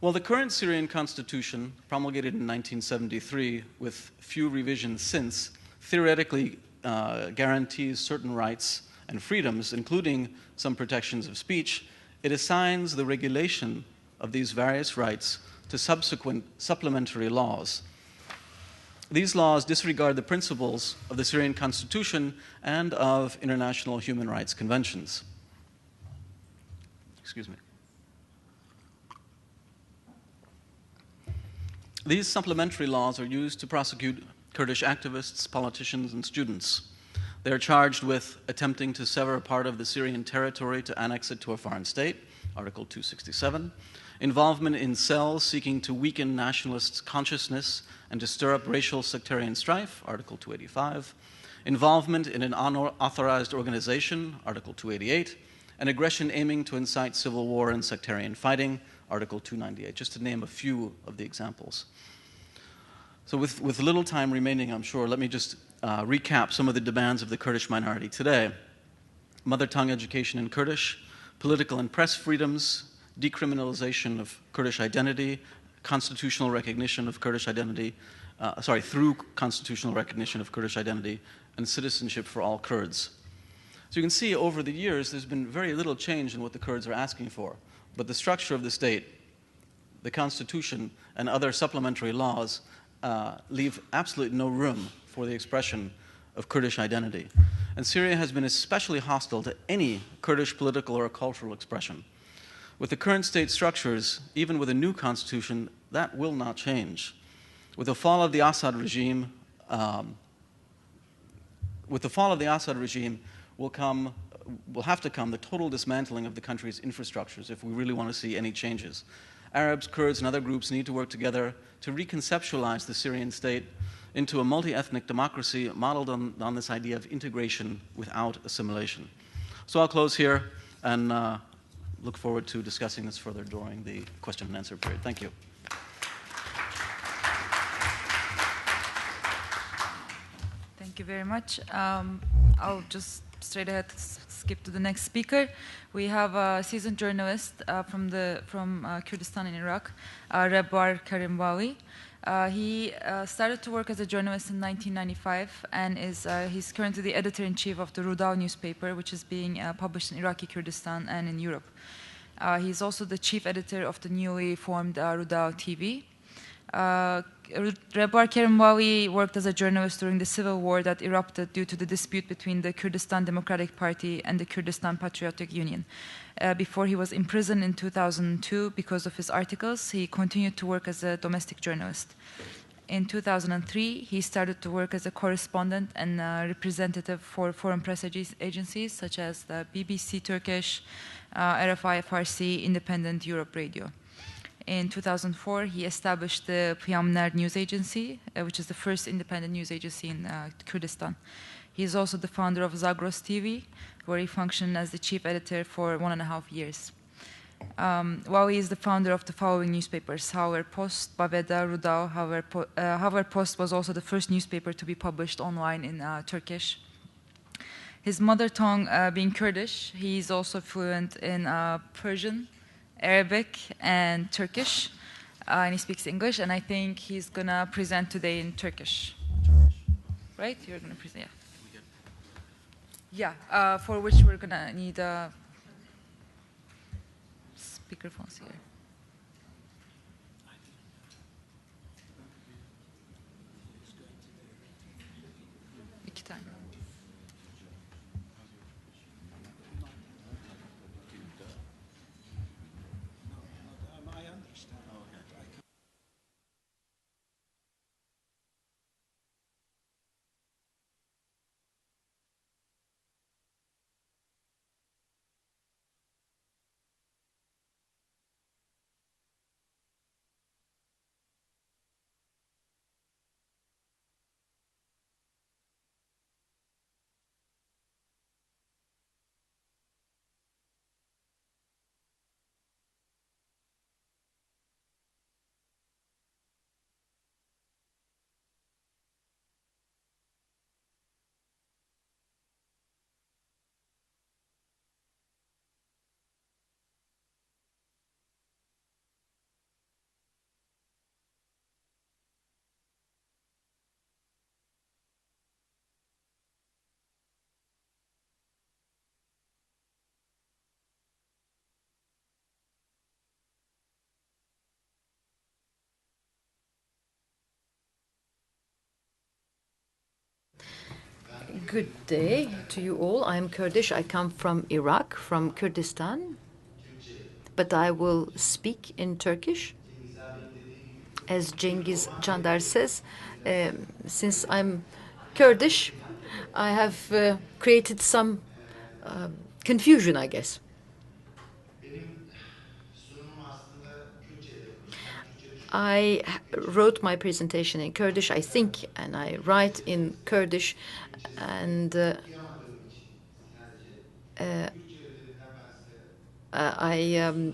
Well, the current Syrian constitution, promulgated in 1973 with few revisions since, theoretically guarantees certain rights and freedoms, including some protections of speech. It assigns the regulation of these various rights to subsequent supplementary laws. These laws disregard the principles of the Syrian constitution and of international human rights conventions. Excuse me. These supplementary laws are used to prosecute Kurdish activists, politicians, and students. They are charged with attempting to sever a part of the Syrian territory to annex it to a foreign state, Article 267, involvement in cells seeking to weaken nationalist consciousness and to stir up racial sectarian strife, Article 285, involvement in an unauthorized organization, Article 288, and aggression aiming to incite civil war and sectarian fighting, Article 298, just to name a few of the examples. So with little time remaining, I'm sure, let me just recap some of the demands of the Kurdish minority today. Mother tongue education in Kurdish, political and press freedoms, decriminalization of Kurdish identity, constitutional recognition of Kurdish identity, through constitutional recognition of Kurdish identity, and citizenship for all Kurds. So you can see over the years there's been very little change in what the Kurds are asking for, but the structure of the state, the constitution, and other supplementary laws leave absolutely no room for the expression of Kurdish identity. And Syria has been especially hostile to any Kurdish political or cultural expression. With the current state structures, even with a new constitution, that will not change. With the fall of the Assad regime, will have to come the total dismantling of the country's infrastructures if we really want to see any changes. Arabs, Kurds, and other groups need to work together to reconceptualize the Syrian state into a multi-ethnic democracy modeled on this idea of integration without assimilation. So I'll close here and look forward to discussing this further during the question and answer period. Thank you.
Thank you very much. I'll just straight ahead skip to the next speaker. We have a seasoned journalist from Kurdistan in Iraq, Rebwar Kerim Vali. He started to work as a journalist in 1995 and he's currently the editor-in-chief of the Rudaw newspaper, which is being published in Iraqi Kurdistan and in Europe. He's also the chief editor of the newly formed Rudaw TV. Rebwar Kerim Vali worked as a journalist during the civil war that erupted due to the dispute between the Kurdistan Democratic Party and the Kurdistan Patriotic Union. Before he was imprisoned in 2002 because of his articles, he continued to work as a domestic journalist. In 2003, he started to work as a correspondent and representative for foreign press agencies such as the BBC Turkish, RFI Farsi, Independent Europe Radio. In 2004, he established the Piyamner News Agency, which is the first independent news agency in Kurdistan. He is also the founder of Zagros TV, where he functioned as the chief editor for 1.5 years. Wali is the founder of the following newspapers: Haber Post, Baveda, Rudaw. Haber Post was also the first newspaper to be published online in Turkish. His mother tongue being Kurdish, he is also fluent in Persian, Arabic, and Turkish, and he speaks English, and I think he's gonna present today in Turkish. Right? You're gonna present, yeah. Yeah, for which we're gonna need speakerphones here. İki tane.
Good day to you all. I'm Kurdish. I come from Iraq, from Kurdistan, but I will speak in Turkish. As Cengiz Çandar says, since I'm Kurdish, I have created some confusion, I guess. I wrote my presentation in Kurdish, I think, and I write in Kurdish, and I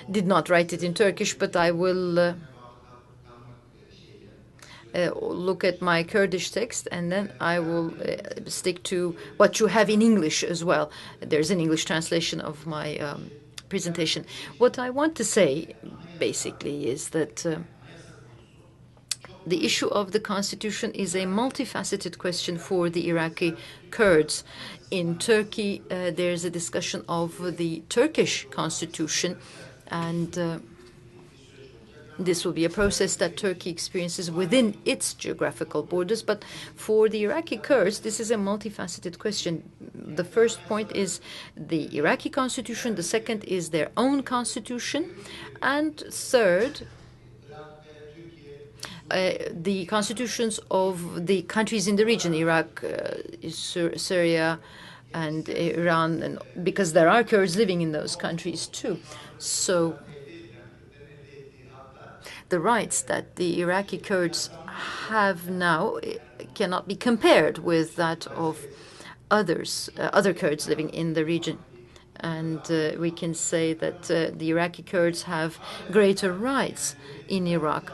did not write it in Turkish, but I will look at my Kurdish text, and then I will stick to what you have in English as well. There's an English translation of my presentation. What I want to say, basically, is that the issue of the constitution is a multifaceted question for the Iraqi Kurds. In Turkey, there's a discussion of the Turkish constitution, and this will be a process that Turkey experiences within its geographical borders. But for the Iraqi Kurds, this is a multifaceted question. The first point is the Iraqi constitution. The second is their own constitution. And third, the constitutions of the countries in the region, Iraq, Syria, and Iran, and because there are Kurds living in those countries too. So the rights that the Iraqi Kurds have now cannot be compared with that of other Kurds living in the region. And we can say that the Iraqi Kurds have greater rights in Iraq.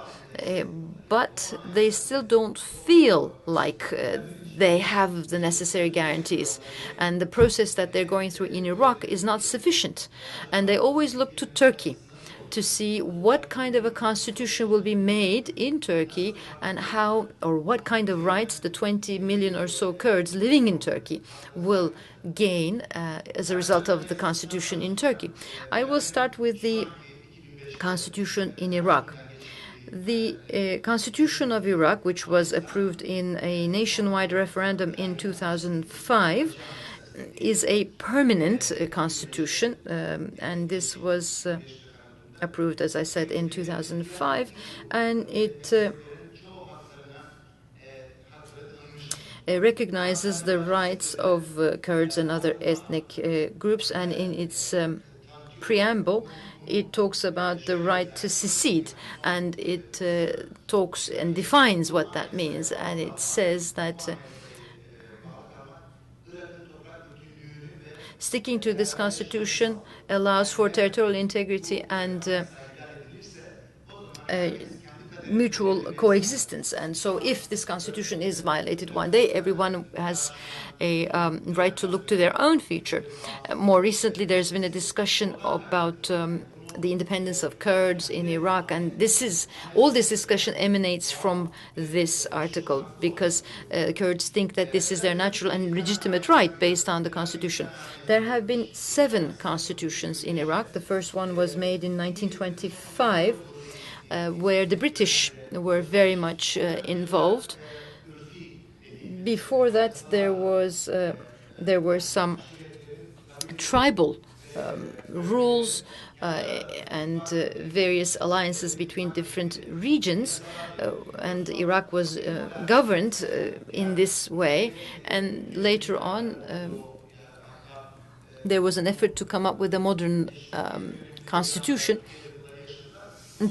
But they still don't feel like they have the necessary guarantees. And the process that they're going through in Iraq is not sufficient. And they always look to Turkey to see what kind of a constitution will be made in Turkey and how or what kind of rights the 20 million or so Kurds living in Turkey will gain as a result of the constitution in Turkey. I will start with the constitution in Iraq. The constitution of Iraq, which was approved in a nationwide referendum in 2005, is a permanent constitution, and this was approved, as I said, in 2005, and it recognizes the rights of Kurds and other ethnic groups, and in its preamble, it talks about the right to secede, and it talks and defines what that means, and it says that sticking to this constitution allows for territorial integrity and mutual coexistence. And so if this constitution is violated one day, everyone has a right to look to their own future. More recently, there's been a discussion about the independence of Kurds in Iraq, and all this discussion emanates from this article, because Kurds think that this is their natural and legitimate right based on the constitution. There have been 7 constitutions in Iraq. The first one was made in 1925, where the British were very much involved. Before that, there were some tribal rules and various alliances between different regions, and Iraq was governed in this way. And later on, there was an effort to come up with a modern constitution.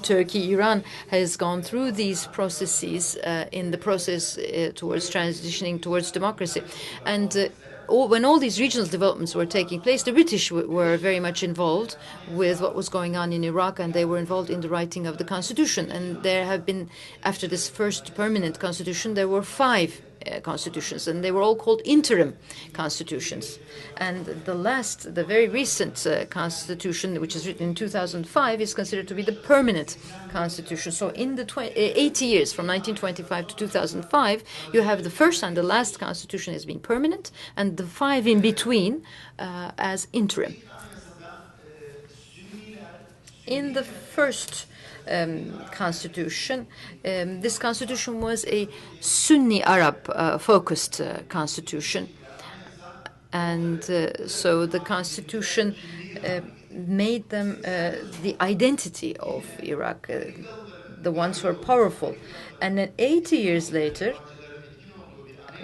Turkey, Iran has gone through these processes in the process towards transitioning towards democracy. And when all these regional developments were taking place, the British were very much involved with what was going on in Iraq, and they were involved in the writing of the constitution. And there have been, after this first permanent constitution, there were 5 constitutions, and they were all called interim constitutions. And the very recent constitution, which is written in 2005, is considered to be the permanent constitution. So in the 80 years, from 1925 to 2005, you have the first and the last constitution as being permanent, and the 5 in between as interim. In the first constitution. This constitution was a Sunni Arab focused constitution. And so the constitution made them the identity of Iraq, the ones who are powerful. And then 80 years later,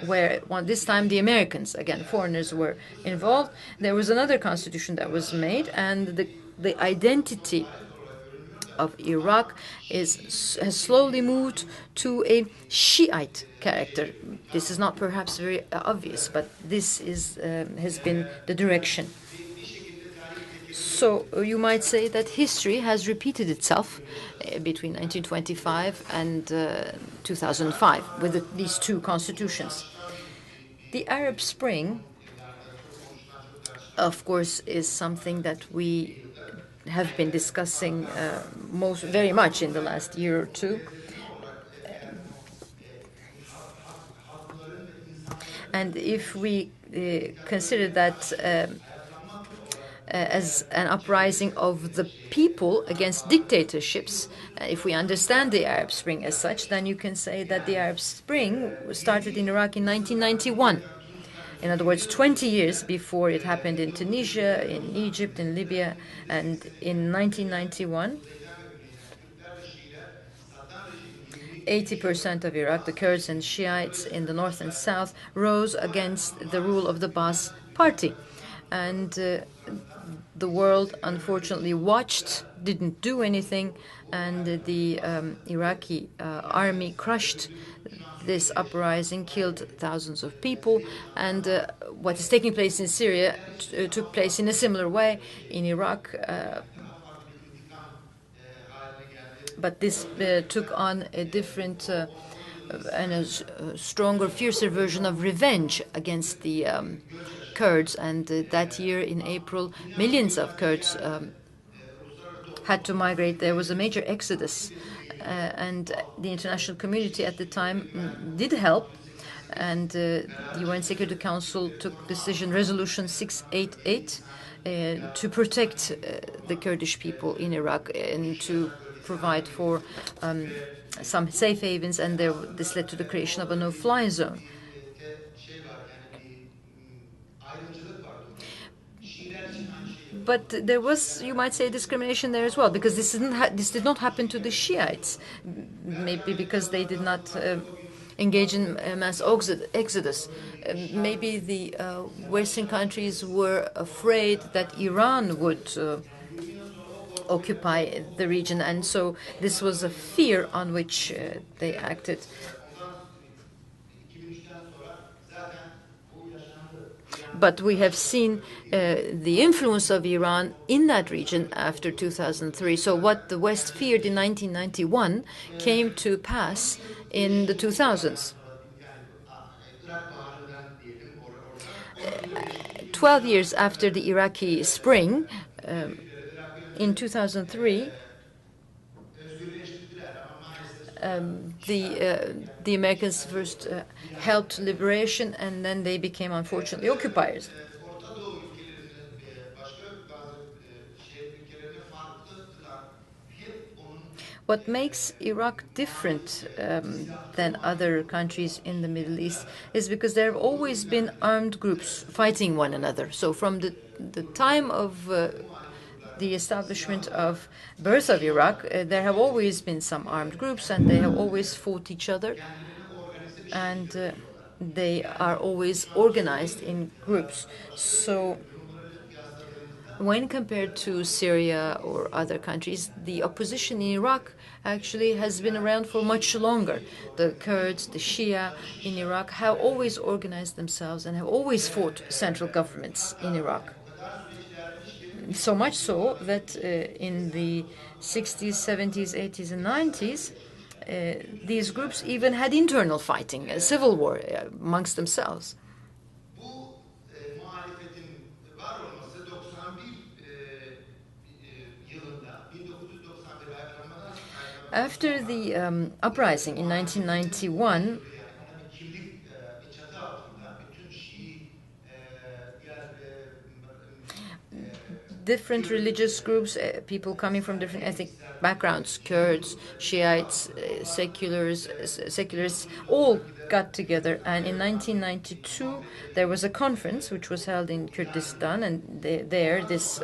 where this time the Americans, again, foreigners were involved, there was another constitution that was made, and the identity of Iraq has slowly moved to a Shiite character. This is not perhaps very obvious, but this has been the direction. So you might say that history has repeated itself between 1925 and 2005 with these two constitutions. The Arab Spring, of course, is something that we have been discussing very much in the last year or two. And if we consider that as an uprising of the people against dictatorships, if we understand the Arab Spring as such, then you can say that the Arab Spring started in Iraq in 1991. In other words, 20 years before it happened in Tunisia, in Egypt, in Libya, and in 1991, 80% of Iraq, the Kurds and Shiites in the north and south, rose against the rule of the Abbas party. And the world, unfortunately, watched, didn't do anything, and the Iraqi army crushed this uprising, killed thousands of people, and what is taking place in Syria took place in a similar way in Iraq. But this took on a different and a stronger, fiercer version of revenge against the Kurds. And that year, in April, millions of Kurds had to migrate. There was a major exodus. And the international community at the time did help, and the UN Security Council took Resolution 688 to protect the Kurdish people in Iraq and to provide for some safe havens, and this led to the creation of a no-fly zone. But there was, you might say, discrimination there as well, because this did not happen to the Shiites, maybe because they did not engage in mass exodus. Maybe the Western countries were afraid that Iran would occupy the region, and so this was a fear on which they acted. But we have seen the influence of Iran in that region after 2003. So what the West feared in 1991 came to pass in the 2000s. 12 years after the Iraqi Spring, in 2003, the Americans first helped liberation, and then they became, unfortunately, occupiers. What makes Iraq different than other countries in the Middle East is because there have always been armed groups fighting one another. So from the time of the establishment of birth of Iraq, there have always been some armed groups, and they have always fought each other, and they are always organized in groups. So when compared to Syria or other countries, the opposition in Iraq actually has been around for much longer. The Kurds, the Shia in Iraq have always organized themselves and have always fought central governments in Iraq. So much so that in the 60s, 70s, 80s, and 90s, these groups even had internal fighting, a civil war amongst themselves. After the uprising in 1991, different religious groups, people coming from different ethnic backgrounds, Kurds, Shiites, secularists, all got together. And in 1992, there was a conference which was held in Kurdistan, and there this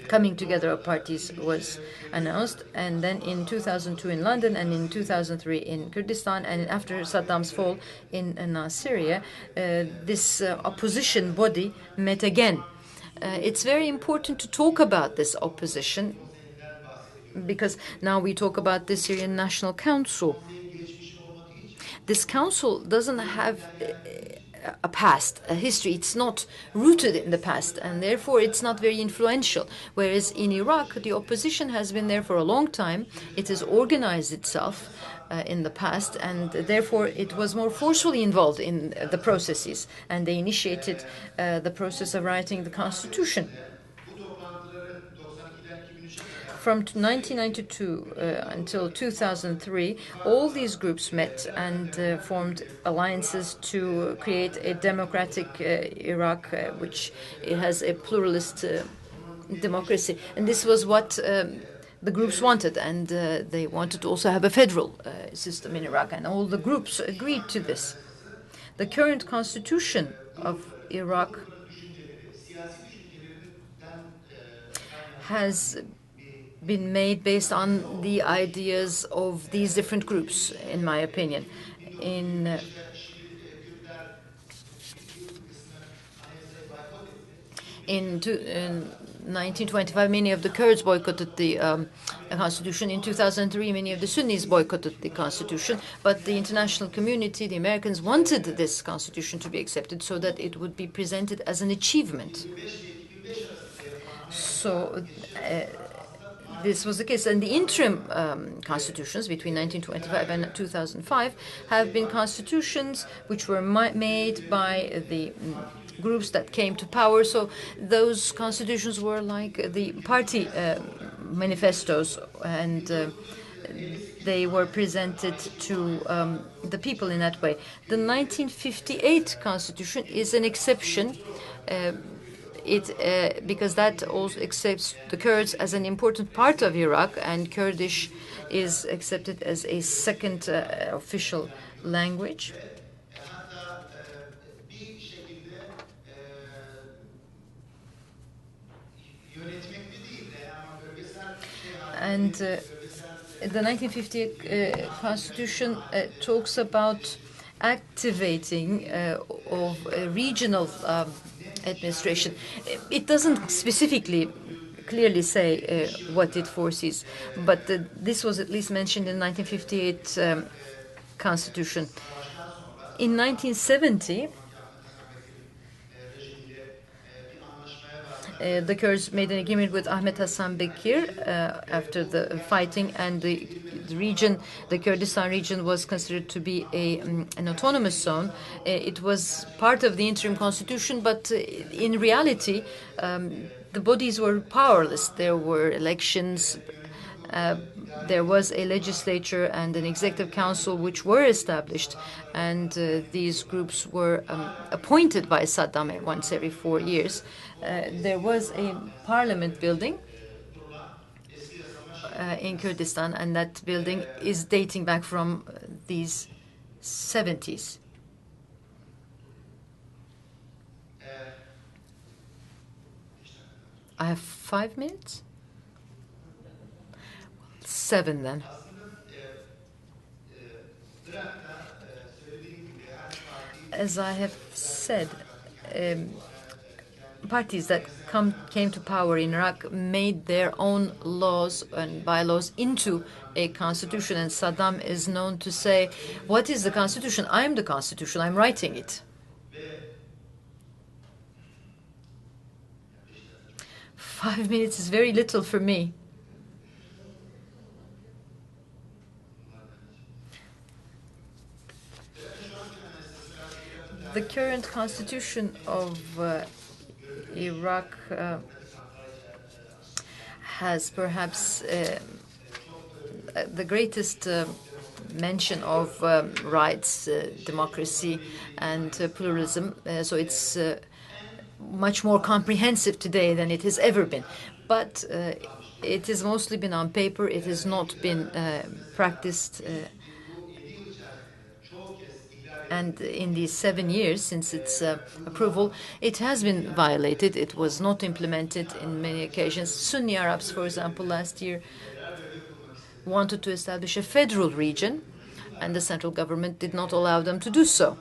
coming together of parties was announced. And then in 2002 in London, and in 2003 in Kurdistan, and after Saddam's fall in Syria, this opposition body met again. It's very important to talk about this opposition, because now we talk about the Syrian National Council. This council doesn't have a past, a history. It's not rooted in the past, and therefore it's not very influential. Whereas in Iraq, the opposition has been there for a long time. It has organized itself in the past, and therefore it was more forcefully involved in the processes, and they initiated the process of writing the constitution. From 1992 until 2003, all these groups met and formed alliances to create a democratic Iraq, which has a pluralist democracy. And this was what the groups wanted, and they wanted to also have a federal system in Iraq, and all the groups agreed to this. The current constitution of Iraq has been made based on the ideas of these different groups, in my opinion. In 1925, many of the Kurds boycotted the constitution. In 2003, many of the Sunnis boycotted the constitution. But the international community, the Americans, wanted this constitution to be accepted so that it would be presented as an achievement. So this was the case. And the interim constitutions between 1925 and 2005 have been constitutions which were made by the groups that came to power. So those constitutions were like the party manifestos, and they were presented to the people in that way. The 1958 constitution is an exception. Because that also accepts the Kurds as an important part of Iraq, and Kurdish is accepted as a second official language. And the 1958 constitution talks about activating of regional administration. It doesn't specifically clearly say what it foresees, but this was at least mentioned in the 1958 constitution. In 1970, the Kurds made an agreement with Ahmet Hasan Bekir after the fighting, and the region, the Kurdistan region, was considered to be an autonomous zone. It was part of the interim constitution, but in reality, the bodies were powerless. There were elections. There was a legislature and an executive council which were established, and these groups were appointed by Saddam once every 4 years. There was a parliament building in Kurdistan, and that building is dating back from these 70s. I have 5 minutes? 7 then. As I have said, parties that came to power in Iraq made their own laws and bylaws into a constitution, and Saddam is known to say, "What is the constitution? I'm the constitution. I'm writing it." Five minutes is very little for me. The current constitution of Iraq has perhaps the greatest mention of rights, democracy, and pluralism. So it's much more comprehensive today than it has ever been. But it has mostly been on paper. It has not been practiced. And in these 7 years since its approval, it has been violated. It was not implemented in many occasions. Sunni Arabs, for example, last year wanted to establish a federal region, and the central government did not allow them to do so.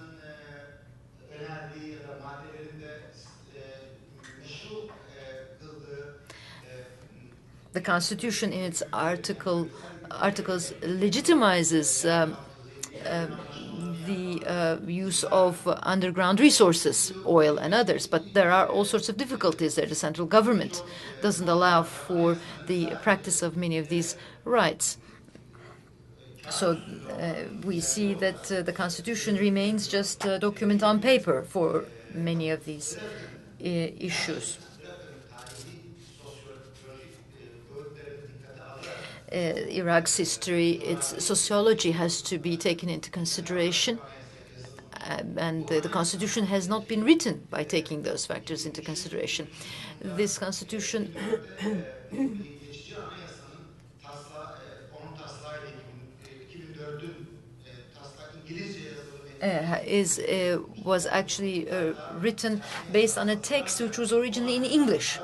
The constitution, in its articles, legitimizes the use of underground resources, oil and others, but there are all sorts of difficulties there. The central government doesn't allow for the practice of many of these rights. So we see that the constitution remains just a document on paper for many of these issues. Iraq's history, its sociology has to be taken into consideration, and the constitution has not been written by taking those factors into consideration. This constitution was actually written based on a text which was originally in English.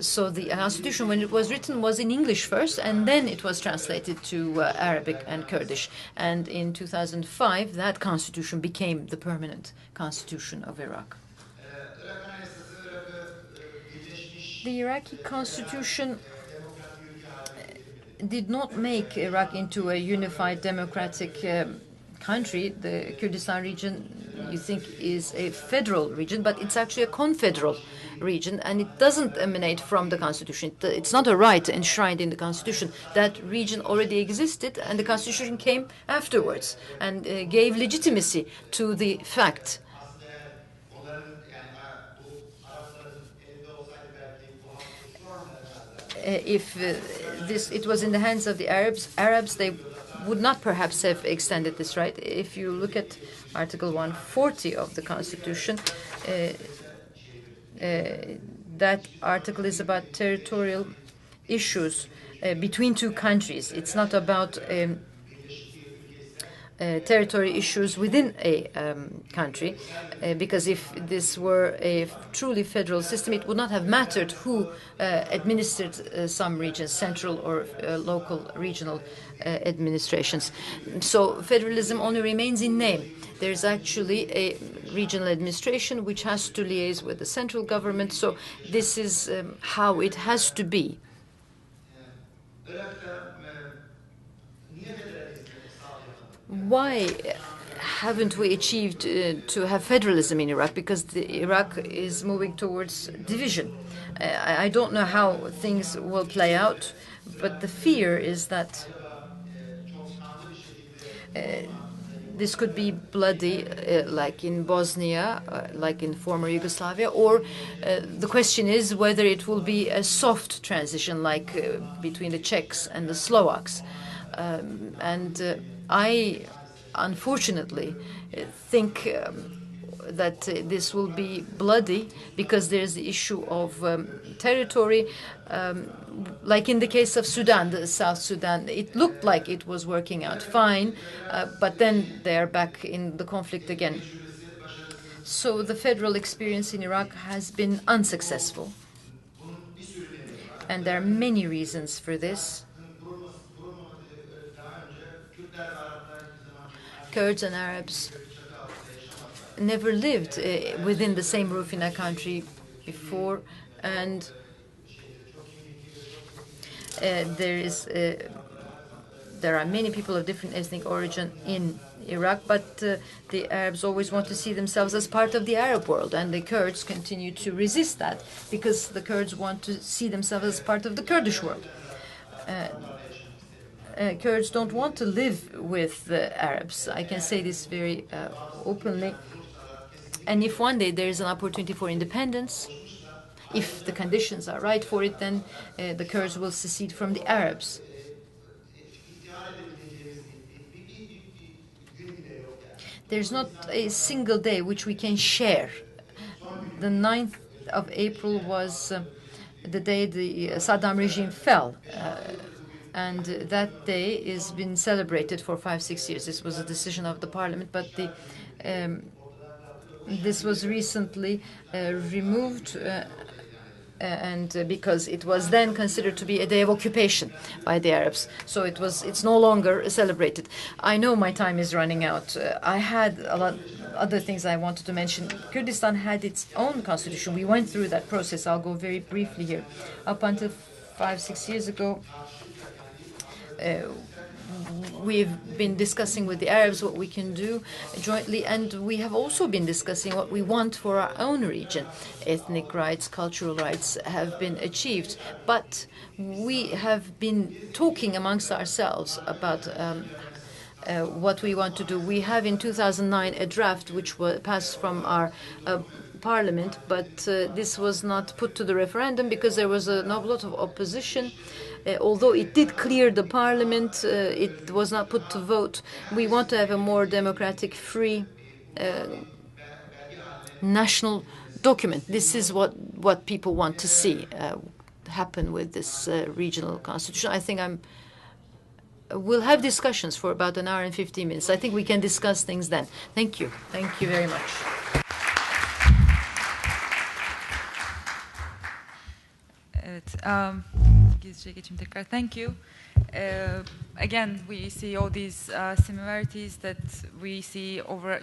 So the constitution, when it was written, was in English first, and then it was translated to Arabic and Kurdish. And in 2005, that constitution became the permanent constitution of Iraq. The Iraqi constitution did not make Iraq into a unified democratic country. The Kurdistan region, you think, is a federal region, but it's actually a confederal region, and it doesn't emanate from the constitution. It's not a right enshrined in the constitution. That region already existed, and the constitution came afterwards and gave legitimacy to the fact. If it was in the hands of the Arabs, they would not perhaps have extended this right. If you look at Article 140 of the Constitution, that article is about territorial issues between two countries. It's not about territory issues within a country, because if this were a truly federal system, it would not have mattered who administered some regions, central or local regional administrations. So federalism only remains in name. There's actually a regional administration which has to liaise with the central government, so this is how it has to be. Why haven't we achieved to have federalism in Iraq? Because Iraq is moving towards division. I don't know how things will play out, but the fear is that this could be bloody, like in Bosnia, like in former Yugoslavia, or the question is whether it will be a soft transition, like between the Czechs and the Slovaks. I, unfortunately, think that this will be bloody because there's the issue of territory. Like in the case of Sudan, the South Sudan, it looked like it was working out fine, but then they're back in the conflict again. So the federal experience in Iraq has been unsuccessful. And there are many reasons for this. Kurds and Arabs never lived within the same roof in a country before, and there are many people of different ethnic origin in Iraq, but the Arabs always want to see themselves as part of the Arab world, and the Kurds continue to resist that because the Kurds want to see themselves as part of the Kurdish world. Kurds don't want to live with the Arabs. I can say this very openly. And if one day there is an opportunity for independence, if the conditions are right for it, then the Kurds will secede from the Arabs. There's not a single day which we can share the 9th of April was the day the Saddam regime fell. And that day has been celebrated for 5-6 years. This was a decision of the parliament, but this was recently removed and because it was then considered to be a day of occupation by the Arabs. So it's no longer celebrated. I know my time is running out. I had a lot other things I wanted to mention. Kurdistan had its own constitution. We went through that process. I'll go very briefly here. Up until 5-6 years ago, we've been discussing with the Arabs what we can do jointly, and we have also been discussing what we want for our own region. Ethnic rights, cultural rights have been achieved, but we have been talking amongst ourselves about what we want to do. We have in 2009 a draft which was passed from our parliament, but this was not put to the referendum because there was a lot of opposition. Although it did clear the parliament, it was not put to vote. We want to have a more democratic, free, national document. This is what people want to see happen with this regional constitution. I think we'll have discussions for about an hour and 15 minutes. I think we can discuss things then. Thank you. Thank you very much.
Evet, İngilizceye geçeyim tekrar. Thank you. Again, we see all these similarities that we see over,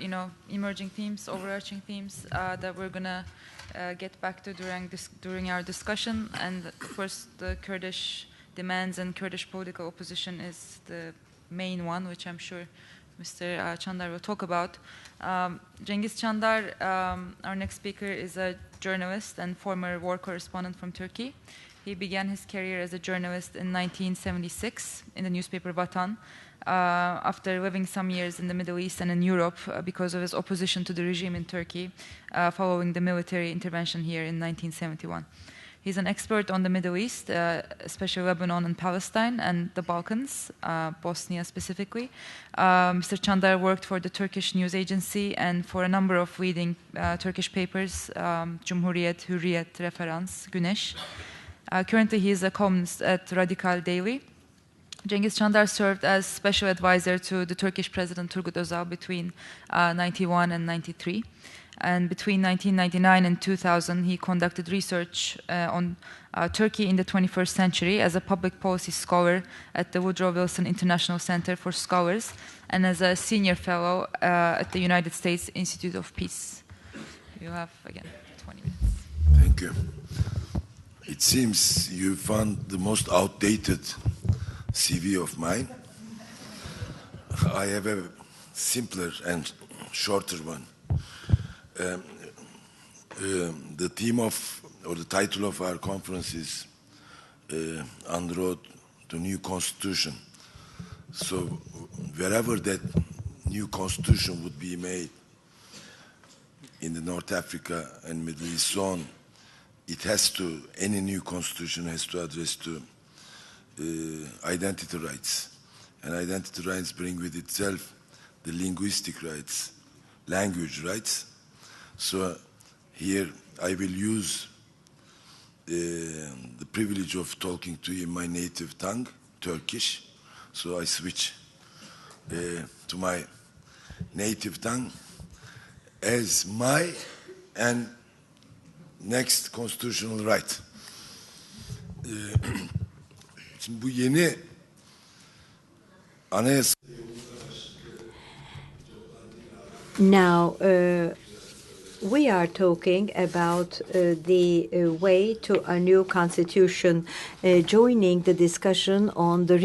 emerging themes, overarching themes that we're gonna get back to during our discussion. And of course, the Kurdish demands and Kurdish political opposition is the main one, which I'm sure Mr. Çandar will talk about. Cengiz Çandar, our next speaker, is a journalist and former war correspondent from Turkey. He began his career as a journalist in 1976 in the newspaper Vatan, after living some years in the Middle East and in Europe because of his opposition to the regime in Turkey following the military intervention here in 1971. He's an expert on the Middle East, especially Lebanon and Palestine and the Balkans, Bosnia specifically. Mr. Çandar worked for the Turkish news agency and for a number of leading Turkish papers, Cumhuriyet, Hürriyet, Referans, Güneş. Currently, he is a columnist at Radikal daily. Cengiz Çandar served as special advisor to the Turkish President Turgut Özal between 91 and 93. And between 1999 and 2000, he conducted research on Turkey in the 21st century as a public policy scholar at the Woodrow Wilson International Center for Scholars and as a senior fellow at the United States Institute of Peace. You have, again, 20 minutes.
Thank you. It seems you found the most outdated CV of mine. I have a simpler and shorter one. The theme of, or the title of our conference is On the Road to New Constitution. So wherever that new constitution would be made in the North Africa and Middle East zone, any new constitution has to address to identity rights. And identity rights bring with itself the linguistic rights, language rights. So here I will use the privilege of talking to you in my native tongue, Turkish. So I switch to my native tongue as my and next constitutional right. Şimdi bu yeni anayasa.
Now, we are talking about the way to a new constitution, joining the discussion on the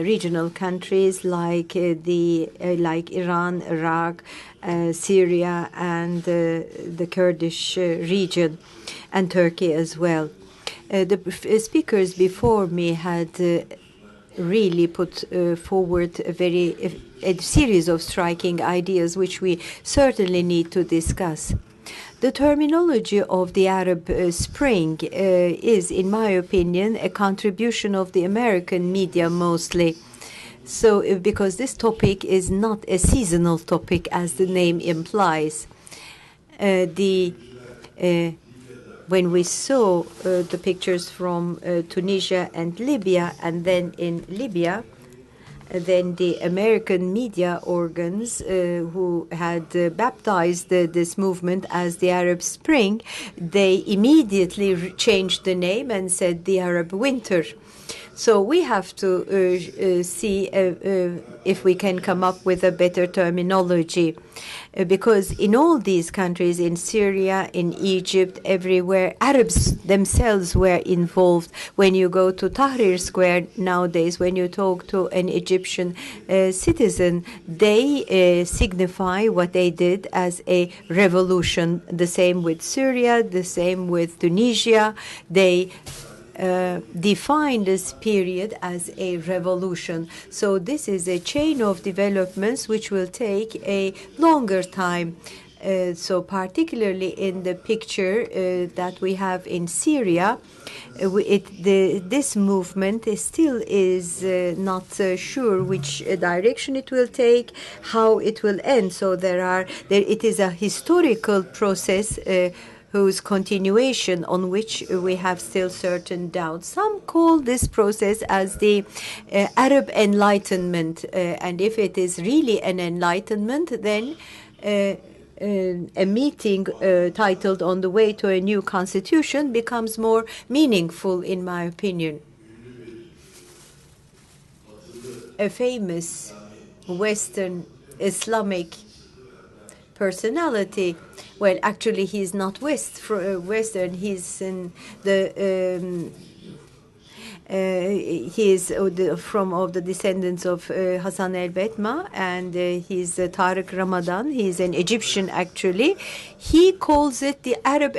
regional countries like Iran, Iraq, Syria, and the Kurdish region, and Turkey as well. The speakers before me had really put forward a series of striking ideas which we certainly need to discuss. The terminology of the Arab Spring is, in my opinion, a contribution of the American media mostly. So, because this topic is not a seasonal topic, as the name implies. The when we saw the pictures from Tunisia and Libya, and then in Libya, then the American media organs who had baptized this movement as the Arab Spring, they immediately changed the name and said the Arab Winter. So we have to see if we can come up with a better terminology. Because in all these countries, in Syria, in Egypt, everywhere, Arabs themselves were involved. When you go to Tahrir Square nowadays, when you talk to an Egyptian citizen, they signify what they did as a revolution. The same with Syria, the same with Tunisia. They define this period as a revolution. So this is a chain of developments which will take a longer time. So particularly in the picture that we have in Syria, this movement still is not sure which direction it will take, how it will end. So it is a historical process whose continuation on which we have still certain doubts. Some call this process as the Arab Enlightenment, and if it is really an enlightenment, then a meeting titled "On the Way to a New Constitution" becomes more meaningful, in my opinion. A famous Western Islamic personality. Well, actually, he's not Western. He's in the. He is from the descendants of Hassan el-Betma, and he's Tariq Ramadan. He's an Egyptian, actually. He calls it the Arab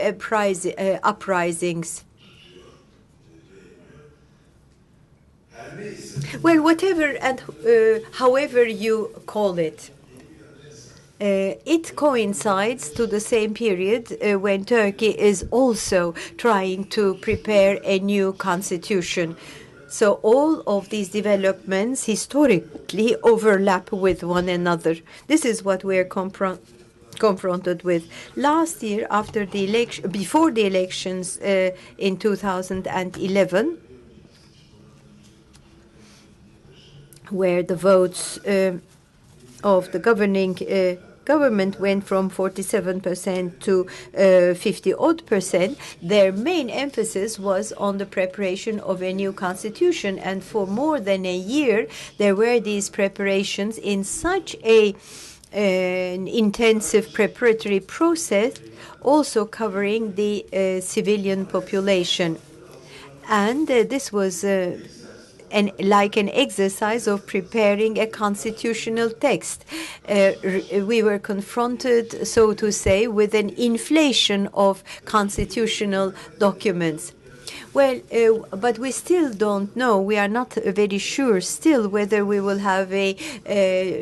uprisings. Well, whatever and however you call it. It coincides to the same period when Turkey is also trying to prepare a new constitution. So all of these developments historically overlap with one another. This is what we're confronted with. Last year, after the election, before the elections in 2011, where the votes of the governing government went from 47% to 50-odd%, their main emphasis was on the preparation of a new constitution. And for more than a year, there were these preparations in such an intensive preparatory process, also covering the civilian population. And this was like an exercise of preparing a constitutional text. We were confronted, so to say, with an inflation of constitutional documents. Well, but we still don't know. We are not very sure still whether we will have a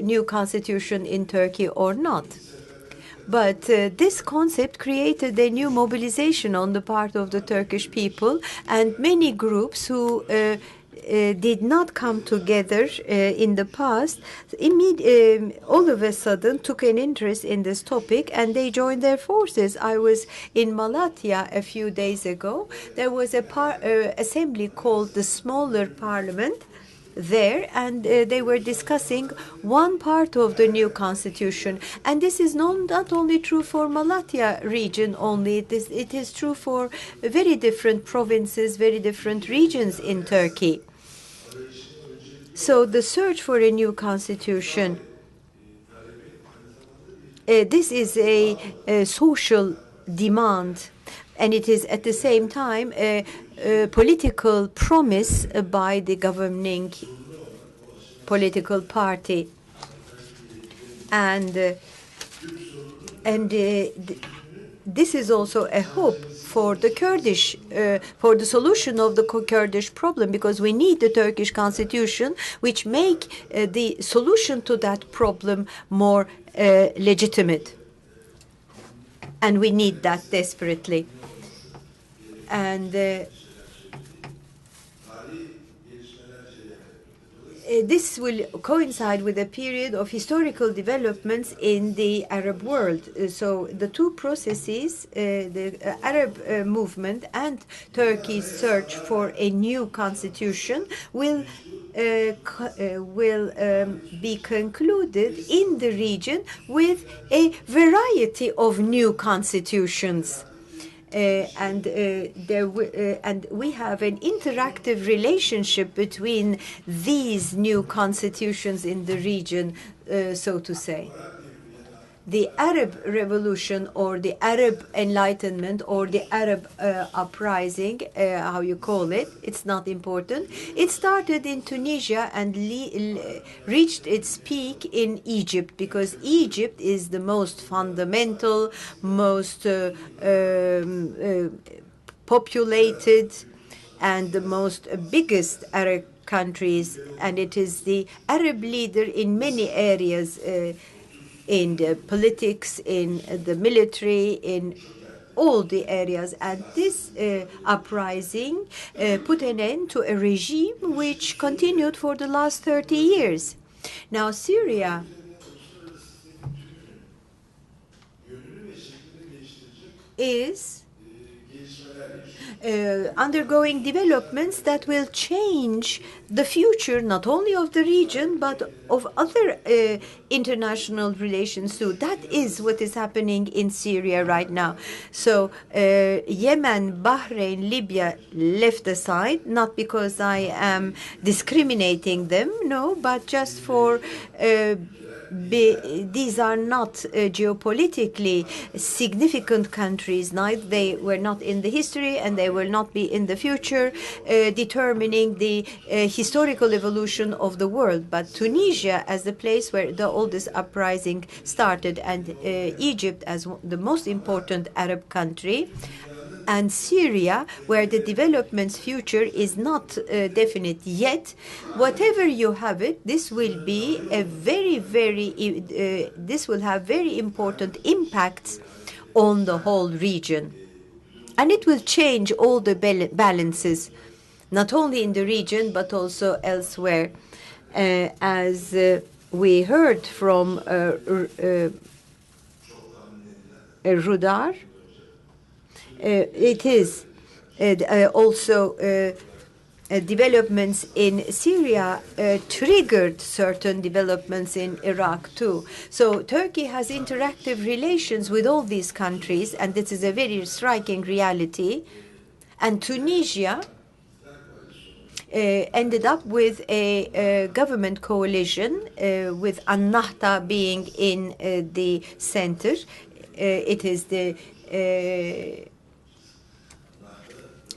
new constitution in Turkey or not. But this concept created a new mobilization on the part of the Turkish people, and many groups who did not come together in the past, all of a sudden took an interest in this topic, and they joined their forces. I was in Malatya a few days ago. There was a assembly called the Smaller Parliament there, and they were discussing one part of the new constitution. And this is not only true for Malatya region only, it is true for very different provinces, very different regions in Turkey. So the search for a new constitution, this is a social demand, and it is at the same time a political promise by the governing political party. And this is also a hope for the Kurdish, for the solution of the Kurdish problem, because we need the Turkish constitution, which make the solution to that problem more legitimate. And we need that desperately. And this will coincide with a period of historical developments in the Arab world. So the two processes, the Arab movement and Turkey's search for a new constitution, will be concluded in the region with a variety of new constitutions. And we have an interactive relationship between these new constitutions in the region, so to say. The Arab Revolution or the Arab Enlightenment or the Arab uprising, how you call it, it's not important. It started in Tunisia and reached its peak in Egypt, because Egypt is the most fundamental, most populated and the most biggest Arab countries, and it is the Arab leader in many areas, in the politics, in the military, in all the areas. And this uprising put an end to a regime which continued for the last 30 years. Now, Syria is undergoing developments that will change the future, not only of the region, but of other international relations too. That is what is happening in Syria right now. So Yemen, Bahrain, Libya left aside, not because I am discriminating them, no, but just for these are not geopolitically significant countries. Neither they were not in the history, and they will not be in the future, determining the historical evolution of the world. But Tunisia, as the place where the oldest uprising started, and Egypt as the most important Arab country, and Syria, where the development's future is not definite yet. Whatever you have it, this will be a this will have very important impacts on the whole region. And it will change all the balances, not only in the region, but also elsewhere. As we heard from Rudaw, it is also developments in Syria triggered certain developments in Iraq too. So Turkey has interactive relations with all these countries, and this is a very striking reality. And Tunisia ended up with a government coalition with Ennahda being in the center.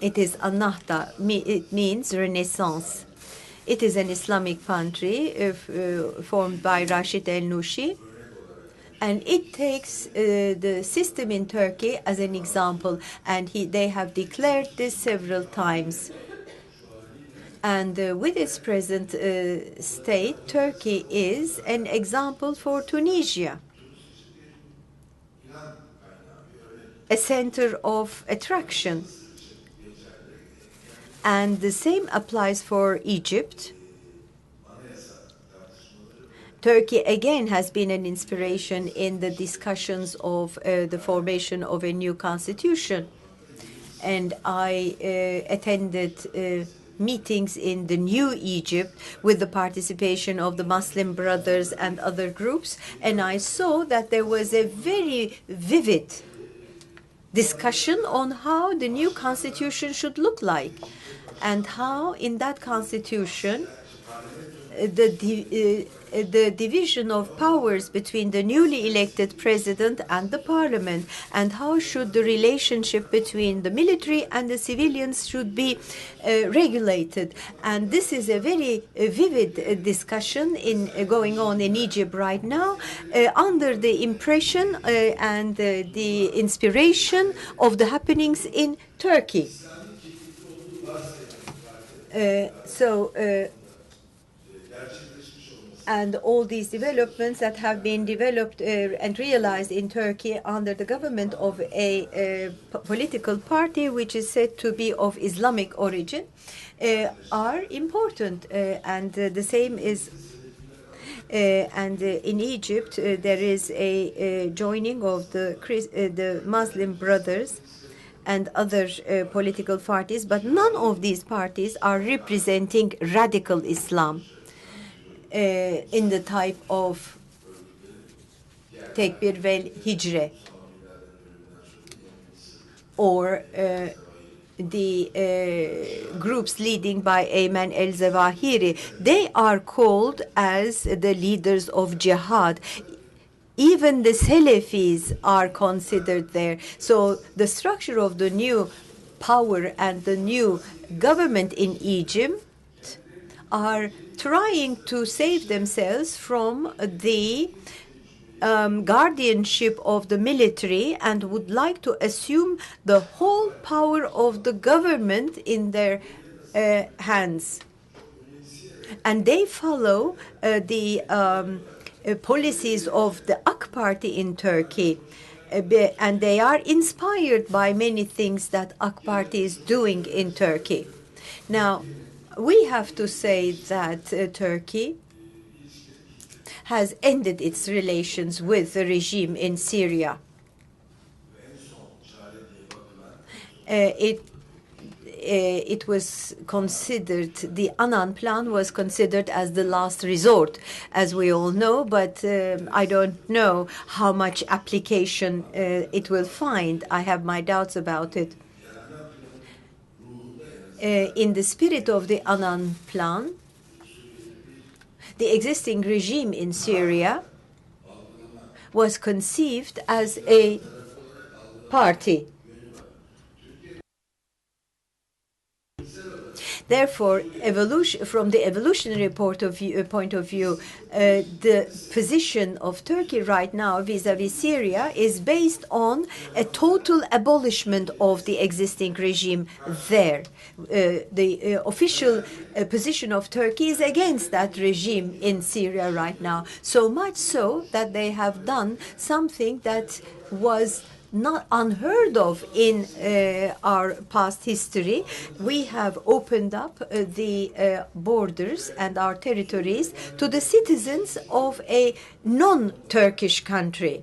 It is Ennahda. It means Renaissance. It is an Islamic country formed by Rashid el-Nushi, and it takes the system in Turkey as an example, and they have declared this several times. And with its present state, Turkey is an example for Tunisia, a center of attraction. And the same applies for Egypt. Turkey, again, has been an inspiration in the discussions of the formation of a new constitution. And I attended meetings in the new Egypt with the participation of the Muslim Brothers and other groups, and I saw that there was a very vivid discussion on how the new constitution should look like, and how in that constitution the division of powers between the newly elected president and the parliament, and how should the relationship between the military and the civilians should be regulated. And this is a very vivid discussion going on in Egypt right now, under the impression and the inspiration of the happenings in Turkey. and all these developments that have been developed and realized in Turkey under the government of a political party which is said to be of Islamic origin are important. And the same is in Egypt, there is a joining of the Muslim Brothers and other political parties, but none of these parties are representing radical Islam in the type of Tekbir vel Hicre or the groups leading by Ayman el-Zawahiri. They are called as the leaders of jihad. Even the Salafis are considered there. So the structure of the new power and the new government in Egypt are trying to save themselves from the guardianship of the military and would like to assume the whole power of the government in their hands. And they follow the policies of the AK Party in Turkey. And they are inspired by many things that AK Party is doing in Turkey. Now, we have to say that Turkey has ended its relations with the regime in Syria. It was considered, the Annan plan was considered as the last resort, as we all know, but I don't know how much application it will find. I have my doubts about it. In the spirit of the Annan plan, the existing regime in Syria was conceived as a party. Therefore, from the evolutionary point of view, the position of Turkey right now vis-à-vis Syria is based on a total abolishment of the existing regime there. The official position of Turkey is against that regime in Syria right now, so much so that they have done something that was not unheard of in our past history. We have opened up the borders and our territories to the citizens of a non-Turkish country.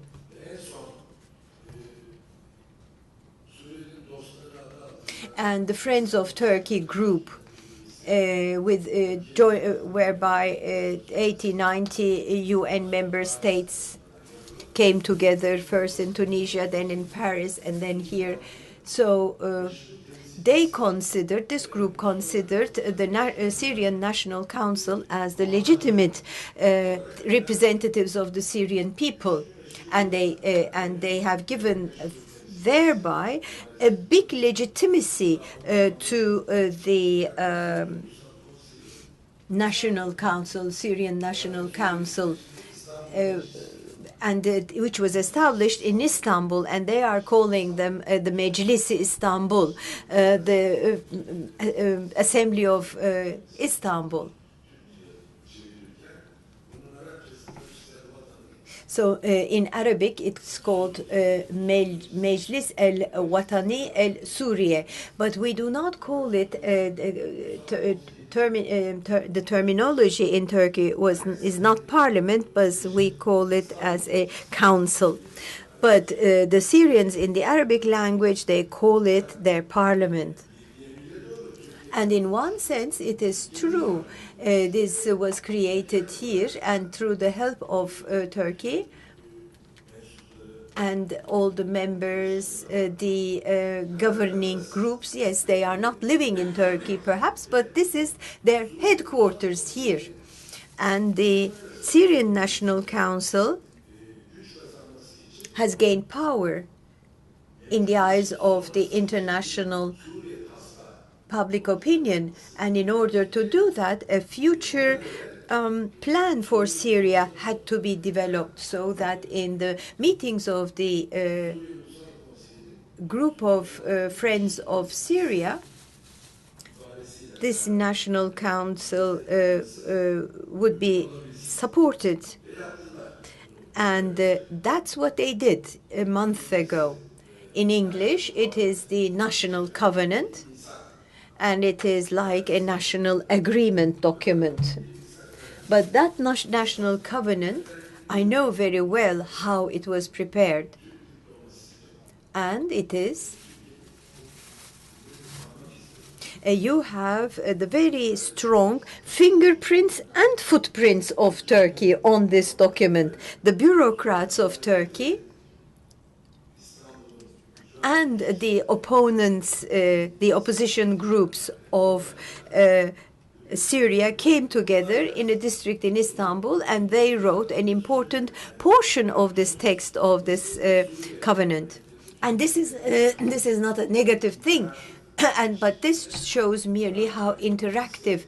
And the Friends of Turkey group, whereby 80, 90 UN member states came together, first in Tunisia, then in Paris, and then here. So this group considered the Syrian National Council as the legitimate representatives of the Syrian people. And they have given thereby a big legitimacy to the National Council, Syrian National Council, which was established in Istanbul, and they are calling them the Meclis-i Istanbul, the Assembly of Istanbul. So in Arabic, it's called Meclis el-Watani el-Suriye, but we do not call it the terminology in Turkey is not parliament, but we call it as a council. But the Syrians in the Arabic language, they call it their parliament. And in one sense, it is true. This was created here, and through the help of Turkey, and all the members, the governing groups, yes, they are not living in Turkey perhaps, but this is their headquarters here. And the Syrian National Council has gained power in the eyes of the international public opinion. And in order to do that, a future plan for Syria had to be developed, so that in the meetings of the group of Friends of Syria, this National Council would be supported. And that's what they did a month ago. In English, it is the National Covenant, and it is like a national agreement document. But that National Covenant, I know very well how it was prepared. And it is, you have the very strong fingerprints and footprints of Turkey on this document. The bureaucrats of Turkey and the opponents, the opposition groups of Syria came together in a district in Istanbul, and they wrote an important portion of this text of this covenant. And this is not a negative thing, but this shows merely how interactive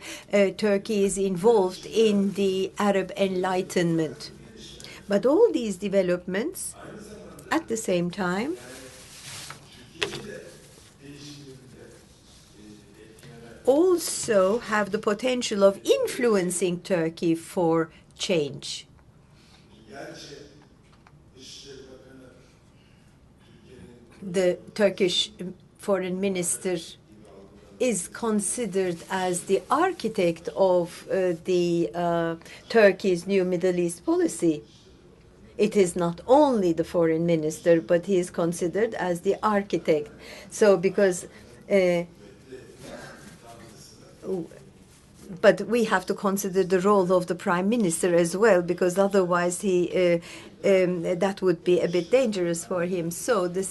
Turkey is involved in the Arab Enlightenment. But all these developments, at the same time, also have the potential of influencing Turkey for change. The Turkish foreign minister is considered as the architect of Turkey's new Middle East policy. It is not only the foreign minister, but he is considered as the architect. So because but we have to consider the role of the prime minister as well, because otherwise that would be a bit dangerous for him. So the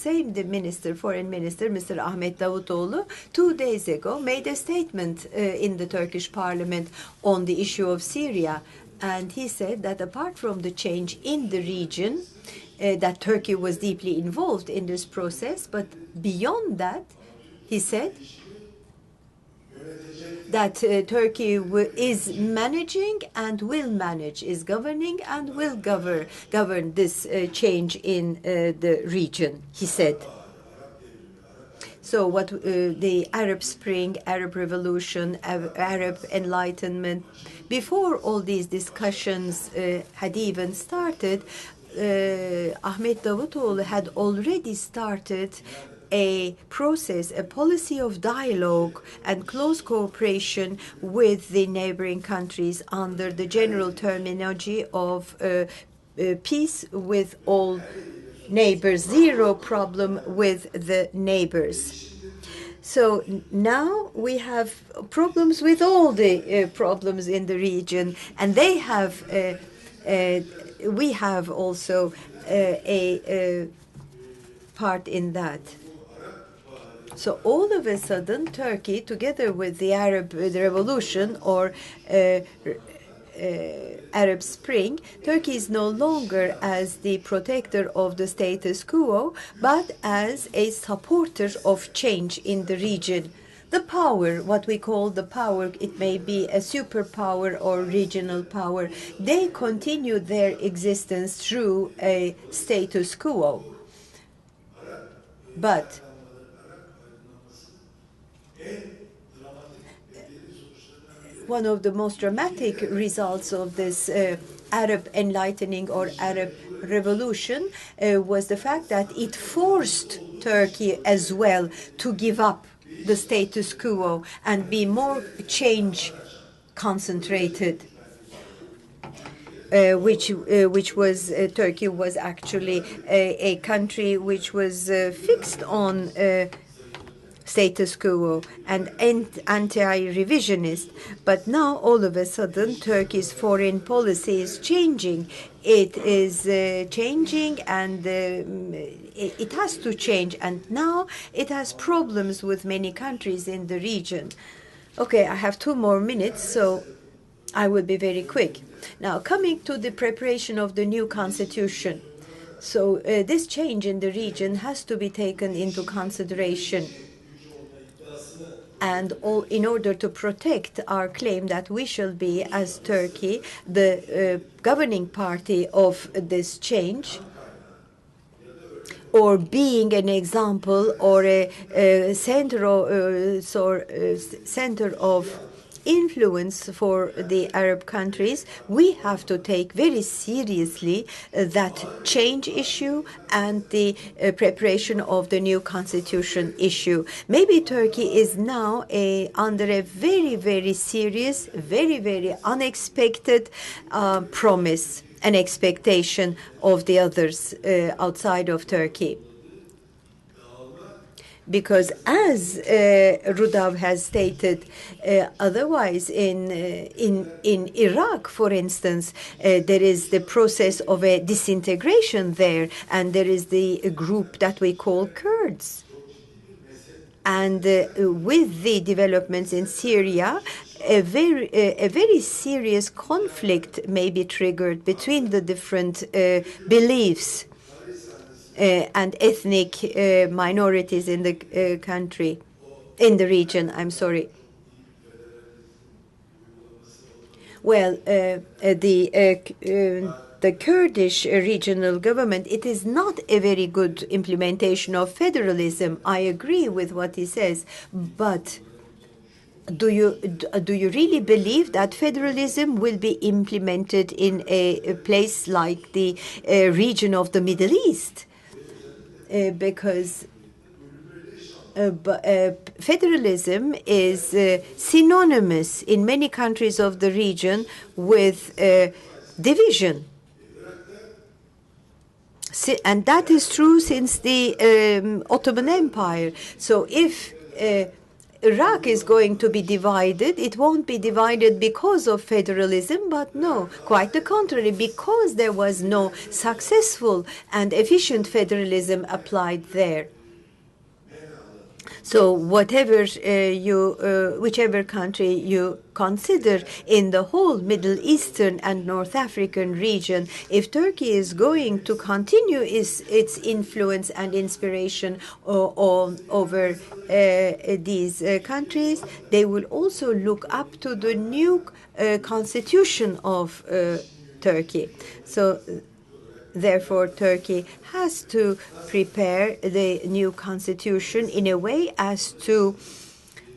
foreign minister, Mr. Ahmet Davutoğlu, 2 days ago made a statement in the Turkish parliament on the issue of Syria. And he said that apart from the change in the region, that Turkey was deeply involved in this process, but beyond that, he said that Turkey is managing and will manage, is governing and will govern this change in the region, he said. So what the Arab Spring, Arab Revolution, Arab Enlightenment, before all these discussions had even started, Ahmet Davutoğlu had already started a process, a policy of dialogue and close cooperation with the neighboring countries under the general terminology of peace with all neighbors, zero problem with the neighbors. So now we have problems with all the problems in the region, and they have, we have also a part in that. So all of a sudden, Turkey, together with the Arab Revolution or Arab Spring, Turkey is no longer as the protector of the status quo, but as a supporter of change in the region. The power, what we call the power, it may be a superpower or regional power, they continue their existence through a status quo. But one of the most dramatic results of this Arab enlightening or Arab revolution was the fact that it forced Turkey as well to give up the status quo and be more change concentrated, which was Turkey was actually a country which was fixed on status quo and anti-revisionist. But now, all of a sudden, Turkey's foreign policy is changing. It is changing, and it has to change. And now it has problems with many countries in the region. Okay, I have 2 more minutes, so I will be very quick. Now, coming to the preparation of the new constitution. So this change in the region has to be taken into consideration. And in order to protect our claim that we shall be, as Turkey, the governing party of this change, or being an example or a center of influence for the Arab countries, we have to take very seriously that change issue and the preparation of the new constitution issue. Maybe Turkey is now under a very, very serious, very, very unexpected promise and expectation of the others outside of Turkey. Because as Rudaw has stated, otherwise in Iraq, for instance, there is the process of a disintegration there, and there is the group that we call Kurds. And with the developments in Syria, a very serious conflict may be triggered between the different beliefs and ethnic minorities in the country, in the region, I'm sorry. Well, the Kurdish regional government, it is not a very good implementation of federalism. I agree with what he says, but do you really believe that federalism will be implemented in a place like the region of the Middle East? Because federalism is synonymous in many countries of the region with division. And that is true since the Ottoman Empire. So if Iraq is going to be divided, it won't be divided because of federalism, but no, quite the contrary, because there was no successful and efficient federalism applied there. So whatever whichever country you consider in the whole Middle Eastern and North African region, if Turkey is going to continue its influence and inspiration over these countries, they will also look up to the new constitution of Turkey. So therefore, Turkey has to prepare the new constitution in a way as to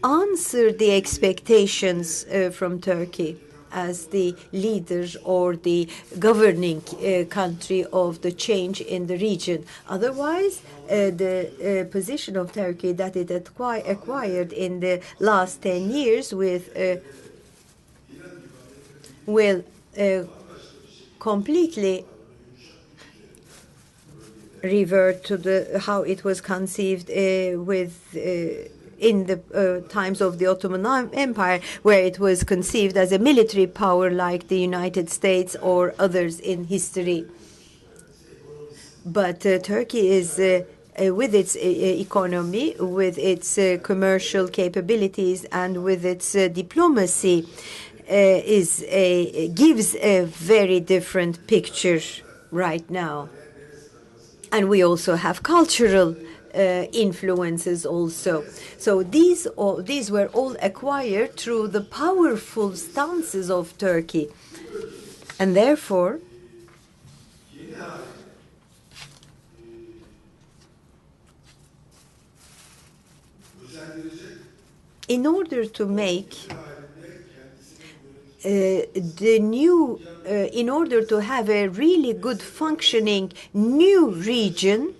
answer the expectations from Turkey as the leader or the governing country of the change in the region. Otherwise, the position of Turkey that it acquired in the last 10 years will completely revert to how it was conceived in the times of the Ottoman Empire, where it was conceived as a military power like the United States or others in history. But Turkey is, with its economy, with its commercial capabilities, and with its diplomacy, gives a very different picture right now. And we also have cultural influences also. So these were all acquired through the powerful stances of Turkey. And therefore, in order to make in order to have a really good functioning new region,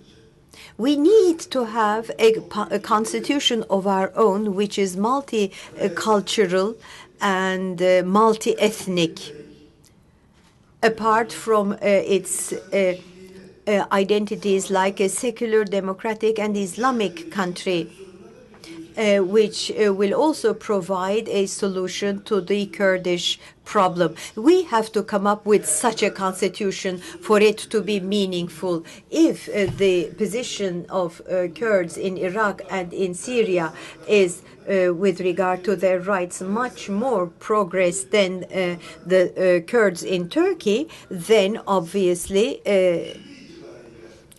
we need to have a constitution of our own, which is multicultural and multi-ethnic, apart from its identities like a secular, democratic, and Islamic country. Which will also provide a solution to the Kurdish problem. We have to come up with such a constitution for it to be meaningful. If the position of Kurds in Iraq and in Syria is, with regard to their rights, much more progress than the Kurds in Turkey, then obviously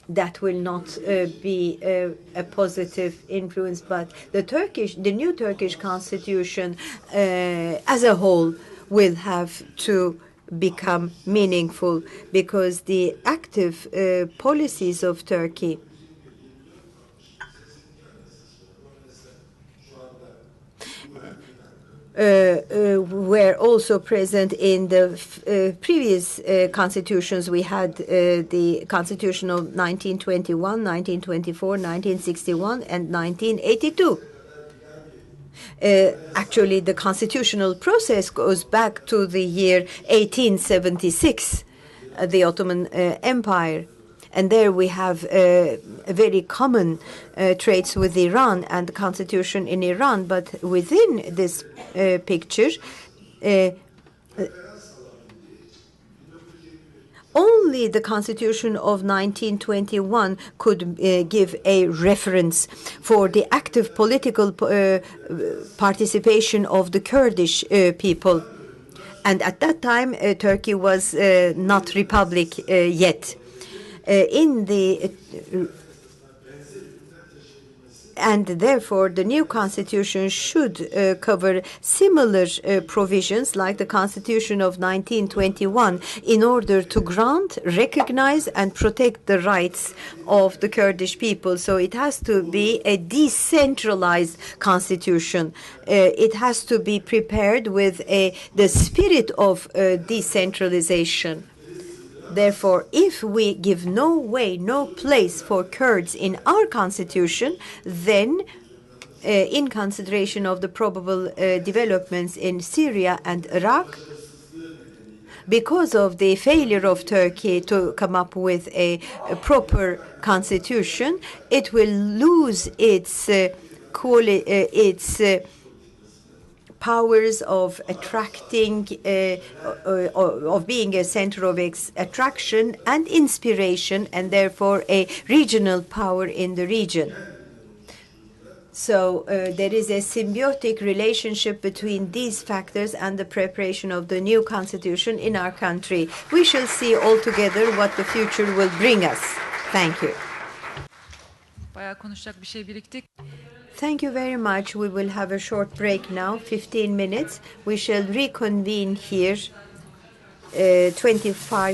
that will not be a positive influence. But the new Turkish constitution as a whole will have to become meaningful, because the active policies of Turkey were also present in the previous constitutions. We had the Constitution of 1921, 1924, 1961, and 1982. Actually, the constitutional process goes back to the year 1876, the Ottoman Empire. And there we have very common traits with Iran and the constitution in Iran. But within this picture, only the Constitution of 1921 could give a reference for the active political participation of the Kurdish people. And at that time, Turkey was not republic yet. And therefore, the new constitution should cover similar provisions like the Constitution of 1921 in order to grant, recognize, and protect the rights of the Kurdish people. So it has to be a decentralized constitution. It has to be prepared with the spirit of decentralization. Therefore, if we give no way, no place for Kurds in our constitution, then in consideration of the probable developments in Syria and Iraq, because of the failure of Turkey to come up with a proper constitution, it will lose its powers of attracting, of being a center of attraction and inspiration, and therefore a regional power in the region. So there is a symbiotic relationship between these factors and the preparation of the new constitution in our country. We shall see altogether what the future will bring us. Thank you.
Bayağı konuşacak bir şey birikti.
Thank you very much. We will have a short break now, 15 minutes. We shall reconvene here 25